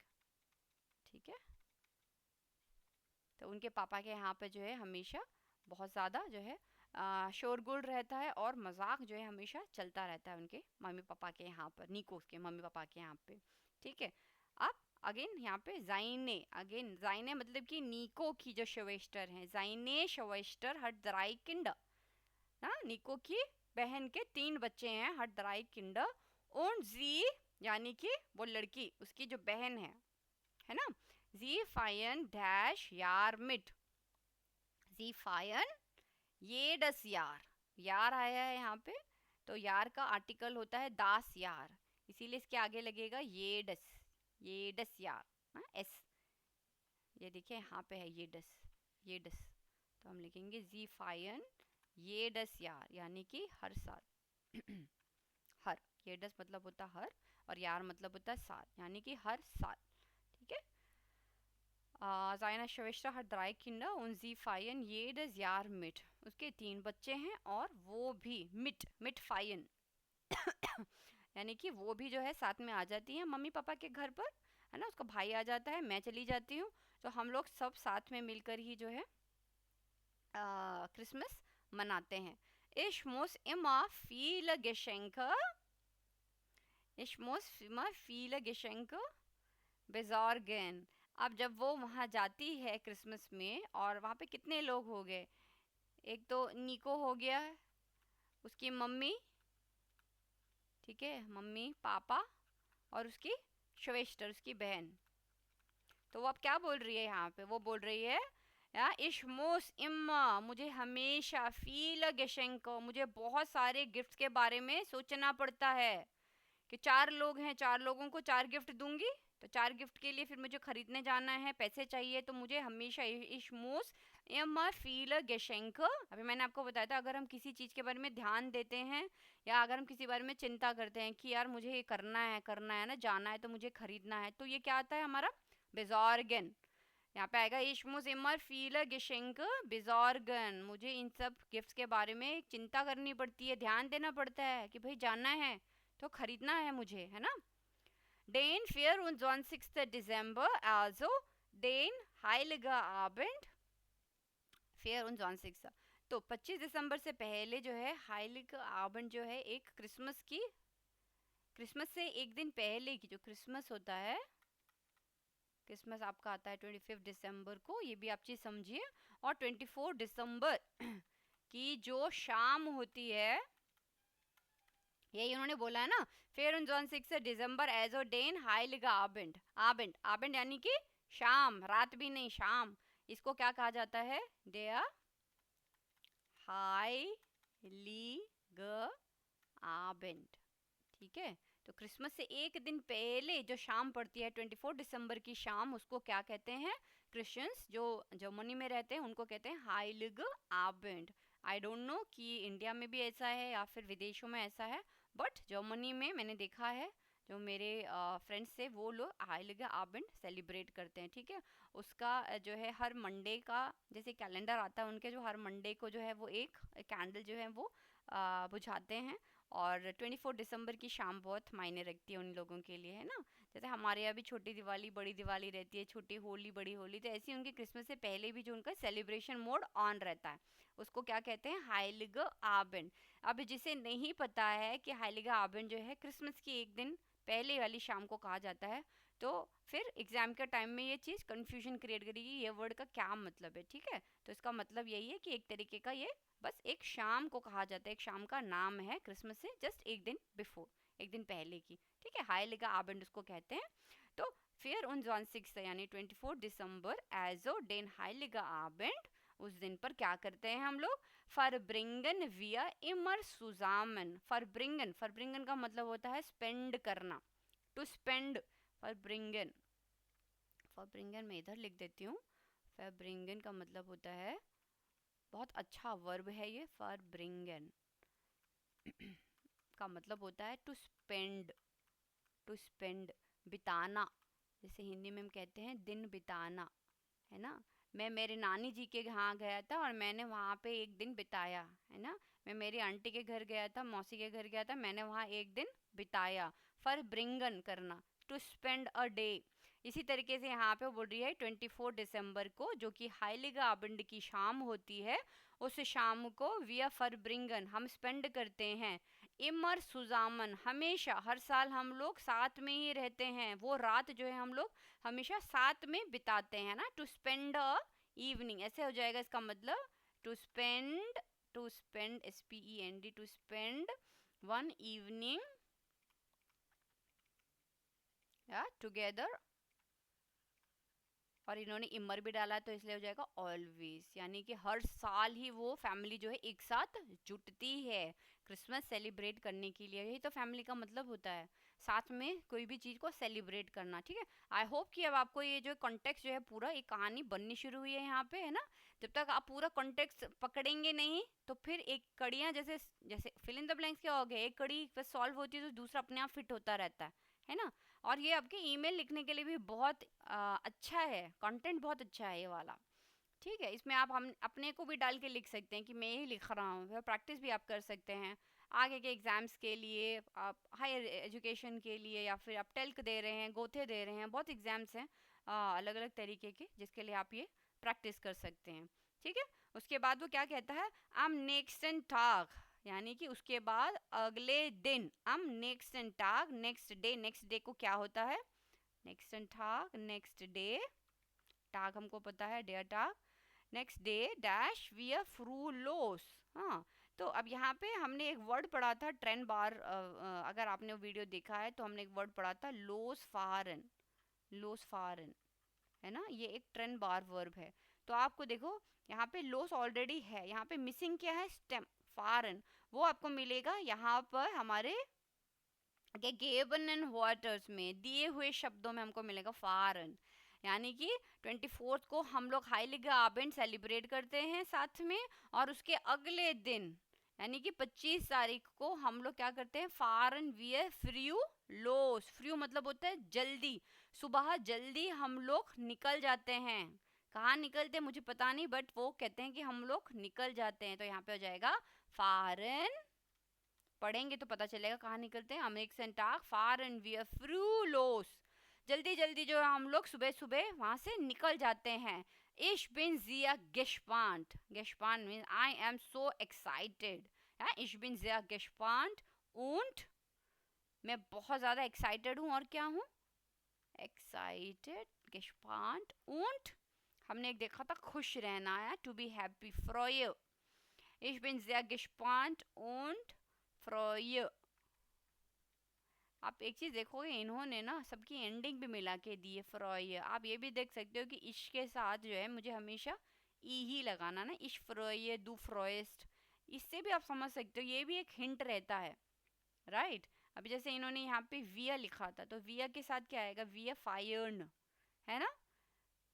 ठीक है. तो उनके पापा के यहाँ पे जो है हमेशा बहुत ज़्यादा जो है शोरगुल रहता है और मजाक जो है हमेशा चलता रहता है उनके मम्मी पापा के यहाँ पर, निकोस के मम्मी पापा के यहाँ पे. ठीक है. अब अगेन यहाँ पे जाइने, अगेन जाइने मतलब कि निको की जो शवेस्टर हैं, जाइने शवेस्टर हट दराई किंड. ना, निको की बहन के 3 बच्चे हैं, हट दराई किंड. और जी यानी कि वो लड़की, उसकी जो बहन है ना. जी फायन डैश यार मिट. जी फायन ये डस यार, यार आया है यहाँ पे, तो यार का आर्टिकल होता है दास यार, इसीलिए इसके आगे लगेगा ये डस यार. एस, ये देखिए यहाँ पे है ये डस, तो हम लिखेंगे जी फायन येडस यार यानी कि हर साल। हर, येडस मतलब होता हर, और यार मतलब होता साल, यानी कि हर साल। ठीक है। Seine Schwester hat 3 Kinder und sie feiern jedes Jahr mit। उसके 3 बच्चे हैं और वो भी mit feiern यानी कि वो भी जो है साथ में आ जाती है मम्मी पापा के घर पर, है ना। उसका भाई आ जाता है, मैं चली जाती हूँ, तो हम लोग सब साथ में मिलकर ही जो है क्रिसमस मनाते हैं। Ich muss immer viele Geschenke, ich muss immer viele Geschenke besorgen। अब जब वो वहाँ जाती है क्रिसमस में, और वहाँ पे कितने लोग हो गए, एक तो निको हो गया, उसकी मम्मी, ठीक है, मम्मी पापा, और उसकी श्वेस्टर, उसकी बहन। तो वो अब क्या बोल रही है यहाँ पे, वो बोल रही है या इश मोस इम्मा, मुझे हमेशा फील गेशेंक, मुझे बहुत सारे गिफ्ट्स के बारे में सोचना पड़ता है कि 4 लोग हैं, 4 लोगों को 4 गिफ्ट दूंगी, तो 4 गिफ्ट के लिए फिर मुझे खरीदने जाना है, पैसे चाहिए, तो मुझे हमेशा इश मोस इम्मा फील गेशेंक। अभी मैंने आपको बताया था, अगर हम किसी चीज़ के बारे में ध्यान देते हैं, या अगर हम किसी बारे में चिंता करते हैं कि यार मुझे ये करना है ना, जाना है, तो मुझे खरीदना है, तो ये क्या आता है हमारा बेजॉर्गन। यहाँ पे आएगा इश मुझ इमर फील गेशेंक बेजॉर्गन, मुझे इन सब गिफ्ट्स के बारे में चिंता करनी पड़ती है, ध्यान देना पड़ता है कि भाई जाना है तो खरीदना है मुझे, है ना। Den 24. Dezember, also den Heiligen Abend, 24, तो 25 दिसंबर से पहले जो है हाइलिग आबंड जो है एक क्रिसमस की, क्रिसमस से एक दिन पहले की जो क्रिसमस होता है, क्रिसमस आपका आता है 25 दिसंबर को, ये भी आप चीज़ समझिए। और 24 दिसंबर की जो शाम होती है, यही उन्होंने बोला है ना, फिर 6 दिसंबर एज ओ डेन हाइलिगा आबेंड, आबेंड आबेंड यानी कि शाम, रात भी नहीं, शाम। इसको क्या कहा जाता है, दे हाइलिग आबेंड। ठीक है। तो क्रिसमस से एक दिन पहले जो शाम पड़ती है 24 दिसंबर की शाम, उसको क्या कहते हैं, क्रिश्चियंस जो जर्मनी में रहते हैं उनको कहते हैं हाइलिग आबेंड। आई डोंट नो कि इंडिया में भी ऐसा है या फिर विदेशों में ऐसा है, बट जर्मनी में मैंने देखा है, जो मेरे फ्रेंड्स थे वो लोग हाइलिग आबेंड सेलिब्रेट करते हैं। ठीक है। उसका जो है हर मंडे का जैसे कैलेंडर आता है उनके, जो हर मंडे को जो है वो एक कैंडल जो है वो बुझाते हैं, और 24 दिसंबर की शाम बहुत मायने रखती है उन लोगों के लिए, है ना। जैसे हमारे यहाँ भी छोटी दिवाली बड़ी दिवाली रहती है, छोटी होली बड़ी होली, तो ऐसे ही उनके क्रिसमस से पहले भी जो उनका सेलिब्रेशन मोड ऑन रहता है, उसको क्या कहते हैं, हाइलिग आबेंड। अब जिसे नहीं पता है कि हाइलिग आबेंड जो है क्रिसमस की एक दिन पहले वाली शाम को कहा जाता है, तो फिर एग्जाम के टाइम में ये चीज़ कंफ्यूजन क्रिएट करेगी, ये वर्ड का क्या मतलब है। ठीक है। तो इसका मतलब यही है कि एक तरीके का ये बस एक शाम को कहा जाता है, एक शाम का नाम है क्रिसमस से जस्ट एक दिन बिफोर, एक दिन पहले की। ठीक है। हाइलिगा आबेंड उसको कहते हैं। तो फिर उन 6 यानी 24 दिसंबर एजो डेन हाइलिगा आबेंड, उस दिन पर क्या करते हैं हम लोग, फरब्रिंगन विया इमर सुजामन। फरब्रिंगन, फरब्रिंगन का मतलब होता है स्पेंड करना, टू स्पेंड, फरब्रिंगन। फरब्रिंगन मैं इधर लिख देती हूँ, फरब्रिंगन का मतलब होता है, बहुत अच्छा वर्ब है ये, फरब्रिंगन का मतलब होता है टू स्पेंड, टू स्पेंड, बिताना। जैसे हिंदी में हम कहते हैं दिन बिताना, है ना। मैं मेरे नानी जी के यहाँ गया था और मैंने वहाँ पे एक दिन बिताया, है ना। मैं मेरी आंटी के घर गया था, मौसी के घर गया था, मैंने वहाँ एक दिन बिताया। फर ब्रिंगन करना, टू स्पेंड अ डे। इसी तरीके से यहाँ पे बोल रही है 24 दिसंबर को जो कि हाइलिगा आबंड की शाम होती है, उस शाम को विया फर ब्रिंगन हम स्पेंड करते हैं, इमर सुजामन हमेशा, हर साल हम लोग साथ में ही रहते हैं, वो रात जो है हम लोग हमेशा साथ में बिताते हैं ना, टू स्पेंड अ इवनिंग ऐसे हो जाएगा इसका मतलब, to spend, to spend SPEND, to spend one evening या टुगेदर, और इन्होंने इमर भी डाला तो इसलिए हो जाएगा ऑलवेज, यानी कि हर साल ही वो फैमिली जो है एक साथ जुटती है, क्रिसमस सेलिब्रेट करने के लिए, यही तो फैमिली का मतलब होता है, साथ में कोई भी चीज़ को सेलिब्रेट करना, ठीक है। आई होप कि अब आपको ये जो कॉन्टेक्स्ट जो है पूरा, एक कहानी बननी शुरू हुई है यहाँ पे, है ना। जब तक आप पूरा कॉन्टेक्स्ट पकड़ेंगे नहीं तो फिर एक कड़ियाँ जैसे जैसे फिल इन द ब्लैंक्स क्या हो गया, एक कड़ी बस सॉल्व होती है तो दूसरा अपने आप फिट होता रहता है ना। और ये आपके ईमेल लिखने के लिए भी बहुत अच्छा है, कंटेंट बहुत अच्छा है ये वाला, ठीक है। इसमें आप हम अपने को भी डाल के लिख सकते हैं कि मैं यही लिख रहा हूँ, प्रैक्टिस भी आप कर सकते हैं आगे के एग्ज़ाम्स के लिए, आप हायर एजुकेशन के लिए, या फिर आप टेल्क दे रहे हैं, गोथे दे रहे हैं, बहुत एग्ज़ाम्स हैं अलग अलग तरीके के जिसके लिए आप ये प्रैक्टिस कर सकते हैं, ठीक है। उसके बाद वो क्या कहता है, आम नेक्स्ट एंड टाग, यानी कि उसके बाद अगले दिन, आम नेक्स्ट एंड टाग, नेक्स्ट डे को क्या होता है, नेक्स्ट एंड टाग, नेक्स्ट डे, टाग हमको पता है डेयर टाग, नेक्स्ट डे डैश वी आर फ्रूलोस। हाँ, तो अब यहाँ पे हमने एक वर्ड पढ़ा था ट्रेन बार, अगर आपने वो वीडियो देखा है तो हमने एक वर्ड पढ़ा था लोस फारन, लोस फारन, है ना, ये एक ट्रेन बार वर्ब है। तो आपको देखो यहाँ पे लोस ऑलरेडी है, यहाँ पे मिसिंग क्या है, स्टेम, फारन, वो आपको मिलेगा यहाँ पर हमारे गिवन इन वाटर्स में, दिए हुए शब्दों में हमको मिलेगा फारन, यानी कि 24 को हम लोग हाईली आबेंट सेलिब्रेट करते हैं साथ में, और उसके अगले दिन यानी कि 25 तारीख को हम लोग क्या करते हैं, फारन वियर फ्रू लोस, फ्रू मतलब होता है जल्दी, सुबह जल्दी हम लोग निकल जाते हैं, कहाँ निकलते हैं मुझे पता नहीं, बट वो कहते हैं कि हम लोग निकल जाते हैं, तो यहाँ पे हो जाएगा फारन, पढ़ेंगे तो पता चलेगा कहाँ निकलते हैं, हम एक सेंटाग फार एंड वी आर फ्रूलोस, जल्दी जल्दी जो है हम लोग सुबह सुबह वहां से निकल जाते हैं। इश बिन जिया गेशपांट, गेशपांट mean I am so excited, इश बिन जिया गेशपांट und, मैं बहुत ज़्यादा एक्साइटेड हूँ, और क्या हूँ, एक्साइटेड, gespannt und, हमने एक देखा था खुश रहना है, टू बी हैप्पी, फ्रॉय, ich bin sehr gespannt und फ्रॉय। आप एक चीज देखोगे, इन्होंने ना सबकी एंडिंग भी मिला के दी है फ्रॉय, आप ये भी देख सकते हो कि इश के साथ जो है मुझे हमेशा ई ही लगाना ना, इश फ्रॉय दू फ्रॉयस्ट, इससे भी आप समझ सकते हो, ये भी एक हिंट रहता है, राइट। अभी जैसे इन्होंने यहाँ पे विया लिखा था, तो विया के साथ क्या आएगा, विया फायर्न, है ना,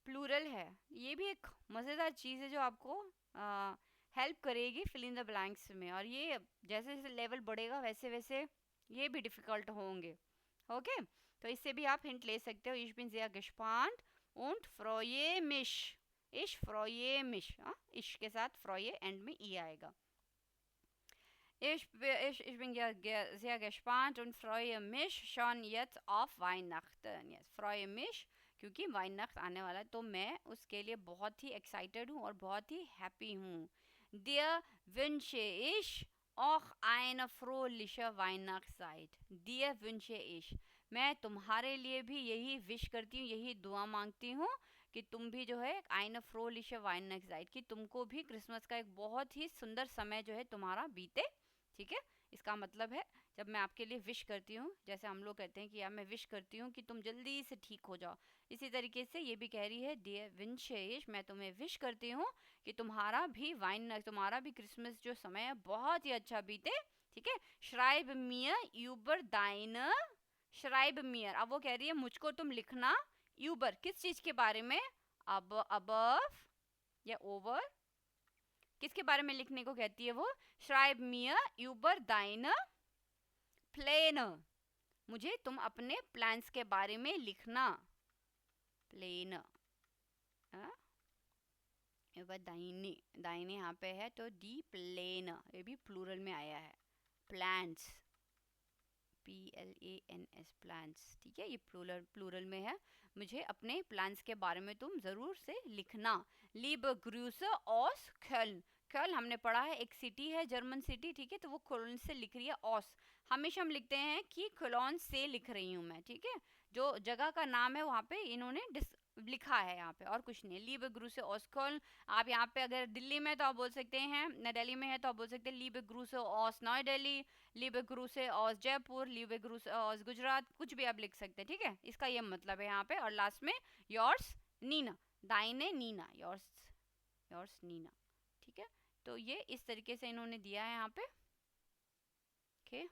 प्लूरल है, ये भी एक मज़ेदार चीज़ है जो आपको हेल्प करेगी फिल इन द ब्लैंक्स में, और ये जैसे जैसे लेवल बढ़ेगा वैसे वैसे ये भी डिफ़िकल्ट होंगे, ओके। तो इससे भी आप हिंट ले सकते हो, इश बिन sehr gespannt und freue mich, ich freue mich, इश के साथ फ्रॉये एंड में ई आएगा, ich bin ja sehr gespannt und freue mich schon jetzt auf Weihnachten, yes, freue mich, क्योंकि वाइनक्ट आने वाला है तो मैं उसके लिए बहुत ही एक्साइटेड हूँ और बहुत ही हैप्पी हूँ। Dir wünsche ich auch eine frohliche Weihnachtszeit. Dir wünsche ich, मैं तुम्हारे लिए भी यही विश करती हूँ, यही दुआ मांगती हूँ कि तुम भी जो है eine frohliche Weihnachtszeit, कि तुमको भी क्रिसमस का एक बहुत ही सुंदर समय जो है तुम्हारा बीते, ठीक है। इसका मतलब है जब मैं आपके लिए विश करती हूँ, जैसे हम लोग कहते हैं कि यार मैं विश करती हूँ कि तुम जल्दी से ठीक हो जाओ, इसी तरीके से ये भी कह रही है, डियर विंशेश, मैं तुम्हें विश करती हूँ कि तुम्हारा भी तुम्हारा भी क्रिसमस जो समय है बहुत ही अच्छा बीते, ठीक है। श्राइब मियर यूबर दाइनर, श्राइब मियर, अब वो कह रही है मुझको तुम लिखना, यूबर किस चीज के बारे में, अब अबव या ओवर, किसके बारे में लिखने को कहती है वो, श्राइब मियर यूबर दाइनर प्लेन, मुझे तुम अपने प्लान्स के बारे में लिखना, प्लेन, दाहिने, दाहिने यहाँ पे है तो दी प्लेन, ये भी प्लूरल में आया है, प्लान्स, PLANS, प्लान्स, ठीक है, ये प्लूरल में है, मुझे अपने प्लान्स के बारे में तुम ज़रूर से लिखना। लिब ग्रूसर ऑस खेल्न, खेल्न हमने पढ़ा है एक सिटी है, जर्मन सिटी, ठीक है, तो वो खोलन से लिख रही है ऑस, हमेशा हम लिखते हैं कि खोलन से लिख रही हूँ मैं, ठीक है, जो जगह का नाम है वहाँ पे इन्होंने लिखा है यहाँ पे, और कुछ नहीं। लीब ग्रू से ऑस्कोल, आप यहाँ पे अगर दिल्ली में तो आप बोल सकते हैं, न दिल्ली में है तो आप बोल सकते हैं लीब ग्रू से ऑस नई दिल्ली, लीब ग्रू से ऑस जयपुर, लीब ग्रू से ऑस गुजरात, कुछ भी आप लिख सकते हैं, ठीक है, इसका ये मतलब है यहाँ पे। और लास्ट में योर्स नीना, दाइने नीना, योर्स, योर्स नीना, ठीक है। तो ये इस तरीके से इन्होंने दिया है यहाँ पे, ओके